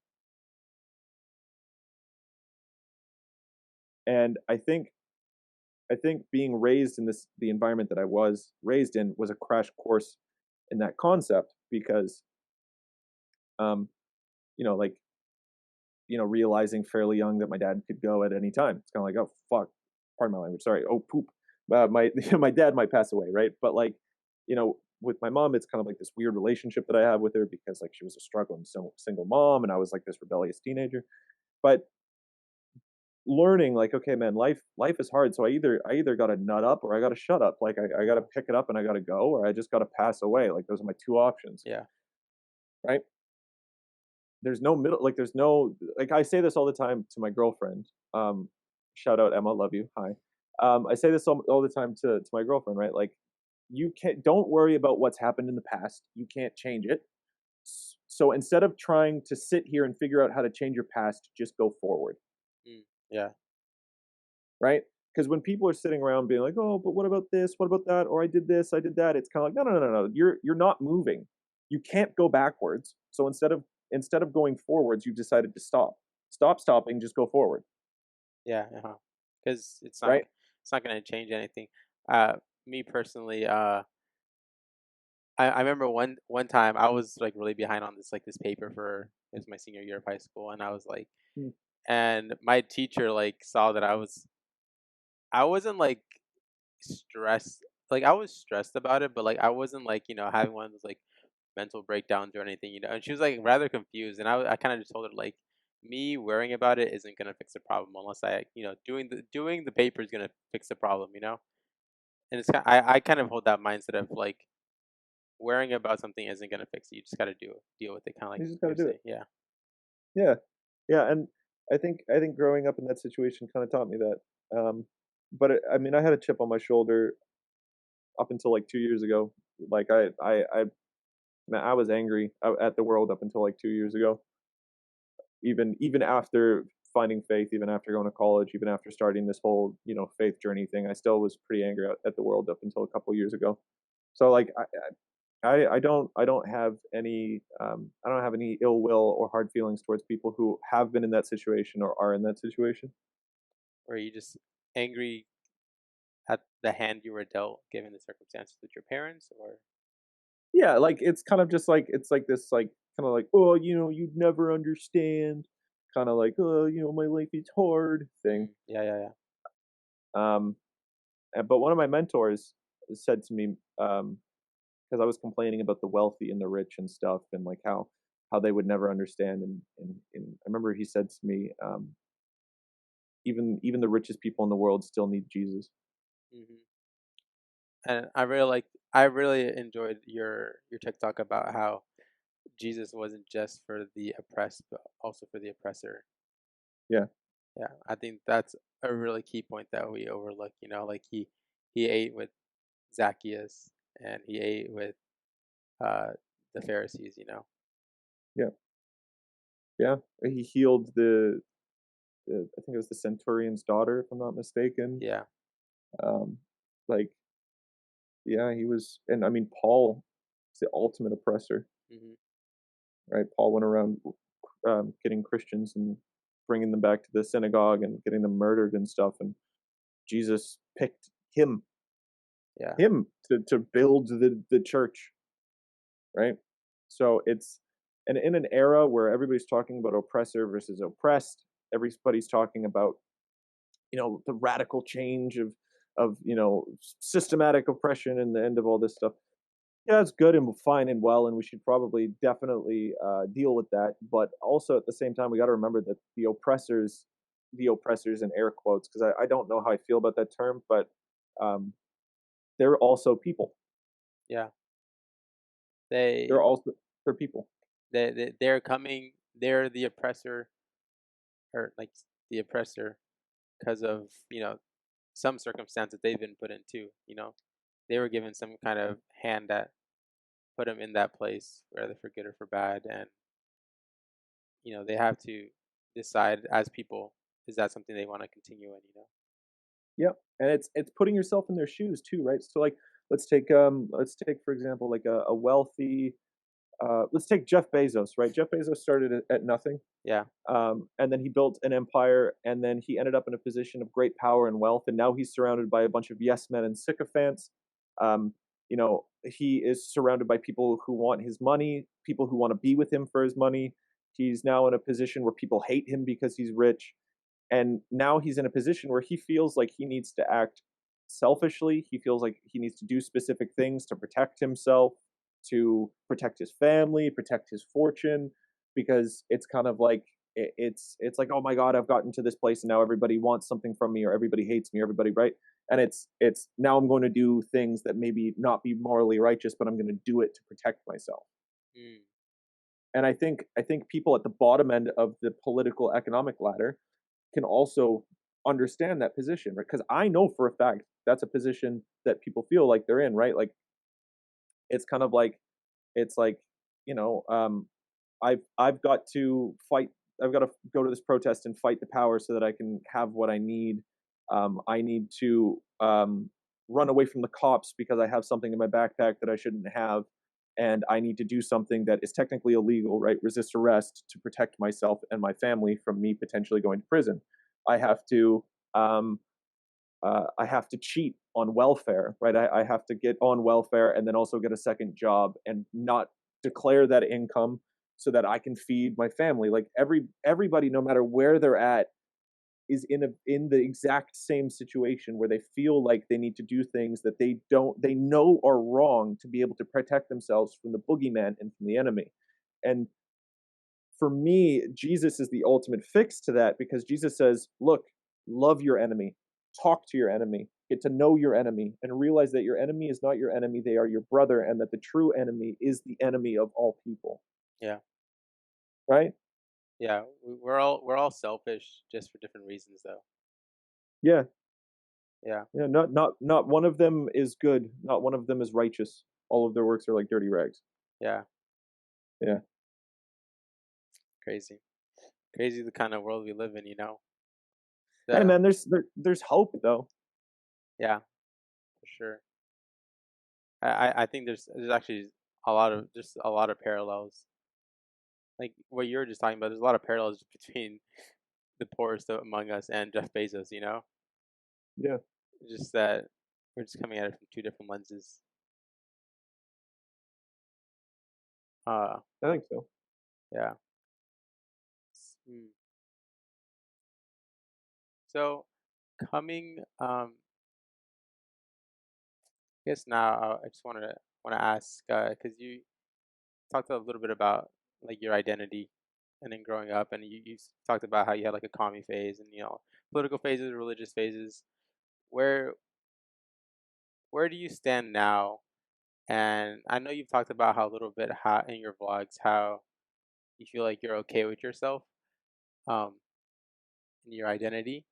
And I think being raised in the environment that I was raised in was a crash course in that concept, because um, like realizing fairly young that my dad could go at any time. It's kind of like, oh fuck, pardon my language, sorry, oh poop, my my dad might pass away, right? But like, with my mom, it's kind of like this weird relationship that I have with her, because like she was a struggling single mom, and I was like this rebellious teenager. But learning like, okay, man, life is hard, so I either got to nut up or I got to shut up. Like I got to pick it up and I got to go, or I just got to pass away. Like those are my two options, yeah, right? There's no middle, like there's no, like I say this all the time to my girlfriend. Shout out Emma, love you. Hi. I say this all the time to my girlfriend, right? Like you can't don't worry about what's happened in the past. You can't change it. So instead of trying to sit here and figure out how to change your past, just go forward, mm, yeah, right? Because when people are sitting around being like, "Oh, but what about this? What about that? Or I did this, I did that," it's kind of like, "No, no, no, no, no. You're not moving. You can't go backwards. So instead of going forwards, you've decided to stop. Stop stopping. Just go forward, yeah, because it's not right? it's not going to change anything. Uh, me personally, I remember one time I was like really behind on this paper for it was my senior year of high school, and I was like, Mm. and my teacher like saw that I wasn't like stressed, like I was stressed about it, but like I wasn't like having one of those like mental breakdowns or anything, and she was like rather confused, and I kind of just told her like me worrying about it isn't gonna fix the problem unless I doing the paper is gonna fix the problem, and I kind of hold that mindset of like worrying about something isn't gonna fix it. You just gotta deal with it, kind of like You just got you to were do it. saying. Yeah. Yeah, yeah, and I think growing up in that situation kind of taught me that. But I mean, I had a chip on my shoulder up until like 2 years ago. Like man, I was angry at the world up until like 2 years ago. Even after finding faith, even after going to college, even after starting this whole faith journey thing, I still was pretty angry at the world up until a couple years ago. So like I don't have any ill will or hard feelings towards people who have been in that situation or are in that situation. Or you just angry at the hand you were dealt, given the circumstances with your parents, or Yeah, like it's kind of just like it's like this like kind of like, oh, you'd never understand, kind of like, oh, my life is hard thing. yeah, yeah, yeah. Um, but one of my mentors said to me, because I was complaining about the wealthy and the rich and stuff, and like how they would never understand. And I remember he said to me, even the richest people in the world still need Jesus. hmm And I really enjoyed your TikTok about how Jesus wasn't just for the oppressed, but also for the oppressor. Yeah, Yeah, I think that's a really key point that we overlook. Like he ate with Zacchaeus and he ate with uh the Pharisees. yeah, yeah. He healed I think it was the centurion's daughter, if I'm not mistaken. Yeah. Um, like, yeah, he was, and I mean, Paul is the ultimate oppressor, hmm right? Paul went around getting Christians and bringing them back to the synagogue and getting them murdered and stuff. And Jesus picked Yeah. him to build the church, right? So it's and in an era where everybody's talking about oppressor versus oppressed, everybody's talking about the radical change of systematic oppression and the end of all this stuff. Yeah, it's good and fine and well, and we should probably definitely deal with that. But also at the same time, we got to remember that the oppressors in air quotes, because I don't know how I feel about that term, but um, they're also people. Yeah. They They're also they're people. they're coming. They're the oppressor, or like the oppressor, because of some circumstance that they've been put into. They were given some kind of hand that put them in that place, whether for good or for bad, and they have to decide as people, is that something they want to continue in. Yep, and it's putting yourself in their shoes too, right? So like, let's take for example like a wealthy let's take Jeff Bezos, right? Jeff Bezos started at nothing, Yeah, and then he built an empire, and then he ended up in a position of great power and wealth, and now he's surrounded by a bunch of yes men and sycophants. He is surrounded by people who want his money, people who want to be with him for his money. He's now in a position where people hate him because he's rich, and now he's in a position where he feels like he needs to act selfishly. He feels like he needs to do specific things to protect himself, to protect his family, protect his fortune, because it's kind of like it's like, oh my god, I've gotten to this place and now everybody wants something from me, or everybody hates me, or everybody, right? And it's now I'm going to do things that maybe not be morally righteous, but I'm going to do it to protect myself. mm, And I think people at the bottom end of the political economic ladder can also understand that position, right? Because I know for a fact that's a position that people feel like they're in, right? Like it's kind of like it's like you know, I've got to fight. I've got to go to this protest and fight the power so that I can have what I need. I need to run away from the cops because I have something in my backpack that I shouldn't have, and I need to do something that is technically illegal, right? Resist arrest to protect myself and my family from me potentially going to prison. I have to um, I have to cheat on welfare, right? I have to get on welfare and then also get a second job and not declare that income so that I can feed my family. Like everybody, no matter where they're at, is in the exact same situation where they feel like they need to do things that they know are wrong to be able to protect themselves from the boogeyman and from the enemy. And for me, Jesus is the ultimate fix to that because Jesus says, look, love your enemy, talk to your enemy, get to know your enemy, and realize that your enemy is not your enemy, they are your brother, and that the true enemy is the enemy of all people. Yeah. Right? Yeah. We're all selfish just for different reasons though. Yeah. Yeah. Yeah. Not one of them is good, not one of them is righteous. All of their works are like dirty rags. Yeah. Yeah. Crazy. Crazy the kind of world we live in, you know. Hey The man, there's hope though. Yeah, for sure. I think there's actually a lot of parallels. Like what you were just talking about, there's a lot of parallels between the poorest among us and Jeff Bezos, you know? Yeah, Just that we're just coming at it from two different lenses. Uh I think so. yeah. Mm. So coming I guess now I just want to ask cuz you talked a little bit about like your identity and then growing up and you talked about how you had like a commie phase and political phases, religious phases. Where where do you stand now? And I know you've talked about how a little bit how in your vlogs how you feel like you're okay with yourself um and your identity.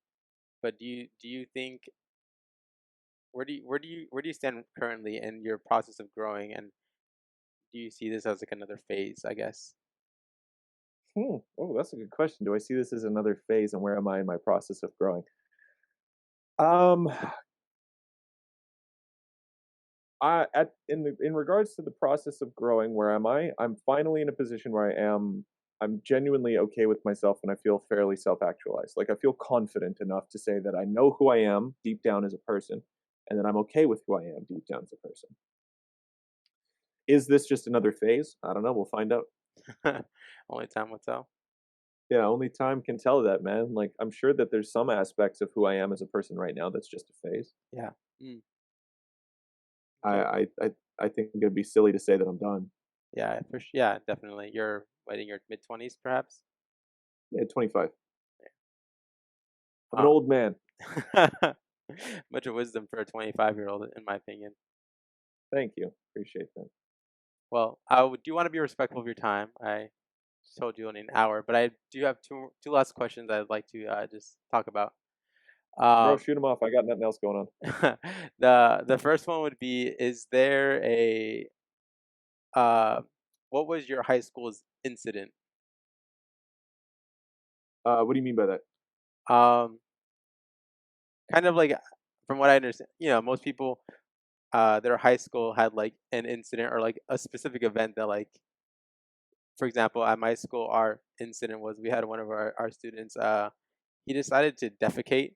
But do you think where do you stand currently in your process of growing, and do you see this as like another phase, I guess? Oh, that's a good question. Do I see this as another phase, and where am I in my process of growing? Um, I at in regards to the process of growing, where am I? I'm finally in a position where I'm genuinely okay with myself and I feel fairly self-actualized. Like I feel confident enough to say that I know who I am deep down as a person and that I'm okay with who I am deep down as a person. Is this just another phase? I don't know. We'll find out. Only time will tell. Yeah, only time can tell that, man. Like I'm sure that there's some aspects of who I am as a person right now that's just a phase. Yeah. Mm, I okay. I I, I think it'd be silly to say that I'm done. Yeah, for sure. Yeah, definitely. You're what, in your mid-20s, perhaps. Yeah, 25. I'm an Uh, old man. much of wisdom for a 25-year-old, in my opinion. Thank you. Appreciate that. Well, do want to be respectful of your time. I just told you only an hour, but I do have two last questions I'd like to just talk about. Bro, Um, shoot him off. I got nothing else going on. the first one would be: is there a what was your high school's incident? What do you mean by that? Um, kind of like from what I understand, most people their high school had like an incident or like a specific event that like, for example, at my school, our incident was we had one of our students. He decided to defecate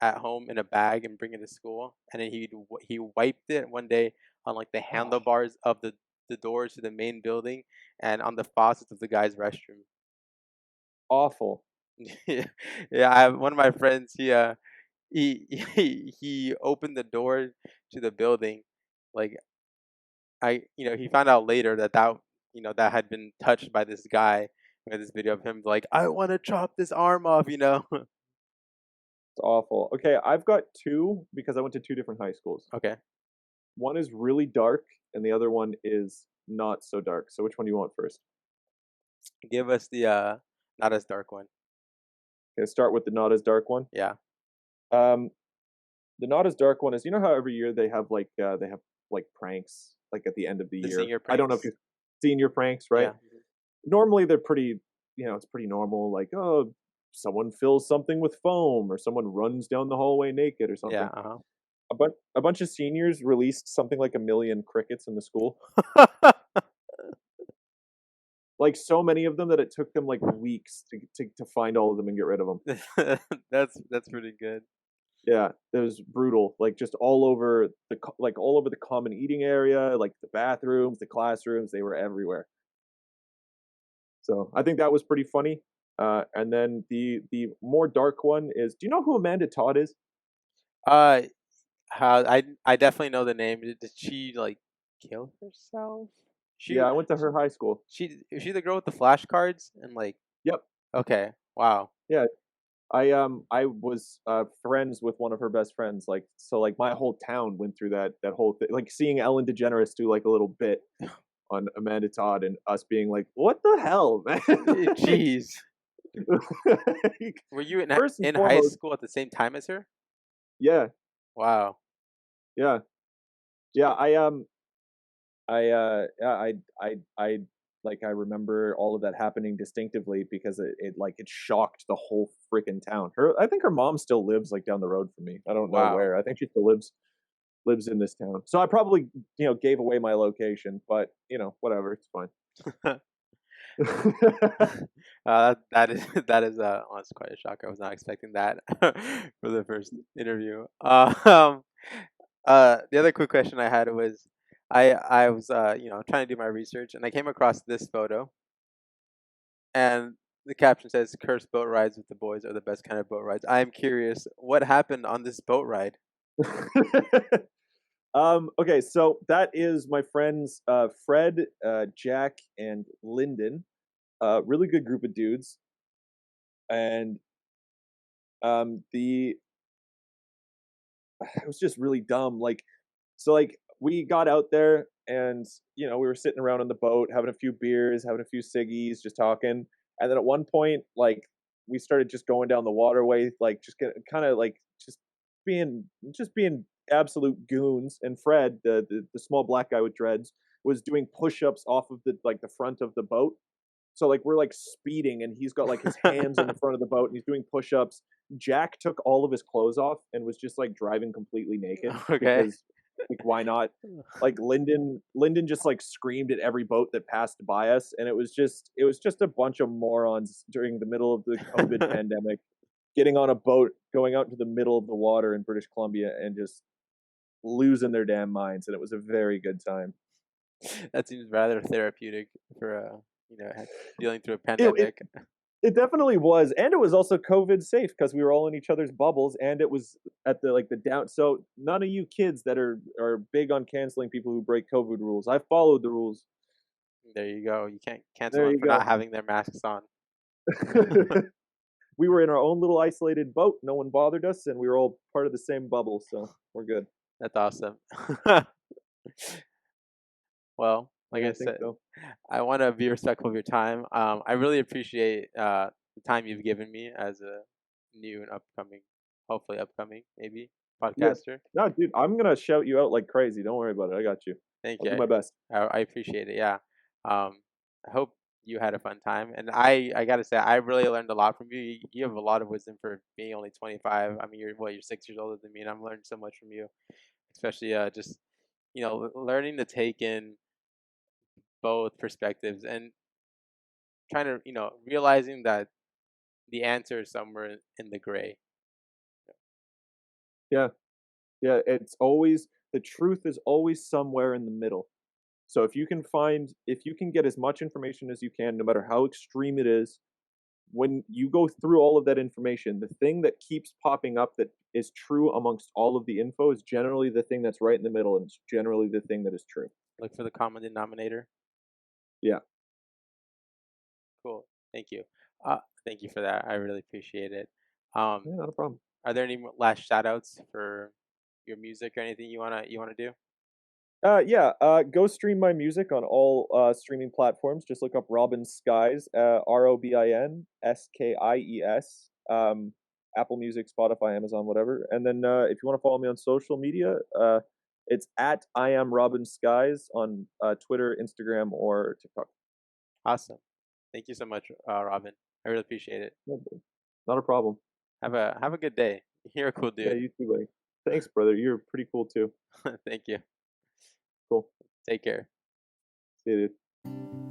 at home in a bag and bring it to school, and then he wiped it one day on like the Oh, handlebars of the doors to the main building and on the faucets of the guy's restroom. awful. Yeah, yeah. I have one of my friends. He he opened the door to the building, like he found out later that had been touched by this guy. We had this video of him like, I want to chop this arm off. It's awful. Okay, I've got two because I went to two different high schools. Okay, One is really dark, and the other one is not so dark. So, which one do you want first? give us the not as dark one. Okay, start with the not as dark one. Yeah, Um, the not as dark one is how every year they have like pranks like at the end of the the year. senior I don't know if pranks. you've seen your pranks, right? Yeah, Normally they're pretty, it's pretty normal. Like, oh, someone fills something with foam, or someone runs down the hallway naked, or yeah. something. Uh A bunch of seniors released something like a million crickets in the school. huh. Like so many of them that it took them like weeks to find all of them and get rid of them. That's pretty good. Yeah, it was brutal, like, just all over like, all over the common eating area, like, the bathrooms, the classrooms, they were everywhere. So, I think that was pretty funny, and then the more dark one is do you know who Amanda Todd is? Uh, how I definitely know the name. Did she like kill herself? She Yeah, I went to her high school. she is she the girl with the flashcards and like Yep. okay, wow. Yeah, I was, friends with one of her best friends, like, so, like, my whole town went through that whole thing like, seeing Ellen DeGeneres do, like, a little bit on Amanda Todd and us being like, "What the hell, man?" Like Jeez. like, Were you first and in high foremost school at the same time as her? yeah, Wow. yeah, yeah, yeah, I remember all of that happening distinctively because it shocked the whole freaking town. I think her mom still lives, like, down the road from me. I don't know Wow. where. I think she still lives in this town. So I probably, gave away my location, but, whatever, it's fine. That is honestly quite a shock. I was not expecting that for the first interview. The other quick question I had was, I was trying to do my research and I came across this photo and the caption says, "Cursed boat rides with the boys are the best kind of boat rides." I am curious, what happened on this boat ride? Okay, so that is my friends, Fred, Jack, and Lyndon. Really good group of dudes, and the it was just really dumb. Like, we got out there and we were sitting around on the boat, having a few beers, having a few ciggies, just talking. And then at one point, like, we started just going down the waterway, like, just get kind of like being just being absolute goons. And Fred, the small black guy with dreads, was doing push-ups off of the front of the boat. So, like, we're, like, speeding, and he's got, like, his hands on the front of the boat, and he's doing push-ups. Jack took all of his clothes off and was just, like, driving completely naked Okay. because, like, why not? Like, Lyndon just, like, screamed at every boat that passed by us, and it was just a bunch of morons during the middle of the COVID pandemic getting on a boat, going out into the middle of the water in British Columbia and just losing their damn minds, and it was a very good time. That seems rather therapeutic for dealing through a It pandemic. It definitely was, and it was also COVID safe because we were all in each other's bubbles, and it was at the down. So none of you kids that are big on canceling people who break COVID rules. I followed the rules. There you go. You can't cancel There them you for not go. having their masks on. We were in our own little isolated boat. No one bothered us, and we were all part of the same bubble, so we're good. That's awesome. Well, like Yeah, I I think said, so. I want to be respectful of your time. I really appreciate the time you've given me as a new and upcoming, hopefully upcoming, maybe Yeah. podcaster. No, dude, I'm gonna shout you out like crazy. Don't worry about it. I got you. Thank I'll you. do my best. I appreciate it. Yeah. I hope you had a fun time. And I gotta say, I really learned a lot from you. You have a lot of wisdom for being only 25. I mean, you're 6 years older than me, and I'm learning so much from you, especially just learning to take in both perspectives and trying to realizing that the answer is somewhere in the gray. Yeah, yeah. The truth is always somewhere in the middle. So if you can get as much information as you can, no matter how extreme it is, when you go through all of that information, the thing that keeps popping up that is true amongst all of the info is generally the thing that's right in the middle, and it's generally the thing that is true. Look for the common denominator. Yeah, Cool. Thank you. Uh, Thank you for that. I really appreciate it. Um, yeah, not a problem. are there any last shout outs for your music or anything you wanna do? Yeah, go stream my music on all streaming platforms. Just look up Robin Skies, ROBINSKIES. Apple Music, Spotify, Amazon, whatever. And then if you want to follow me on social media, it's at I am Robin Skies on Twitter, Instagram, or TikTok. Awesome. Thank you so much, Robin. I really appreciate it. Yeah, dude. Not a problem. Have a good day. You're a cool Yeah, dude. you too, buddy. Thanks, brother. You're pretty cool too. Thank you. Cool. Take care. See you, dude.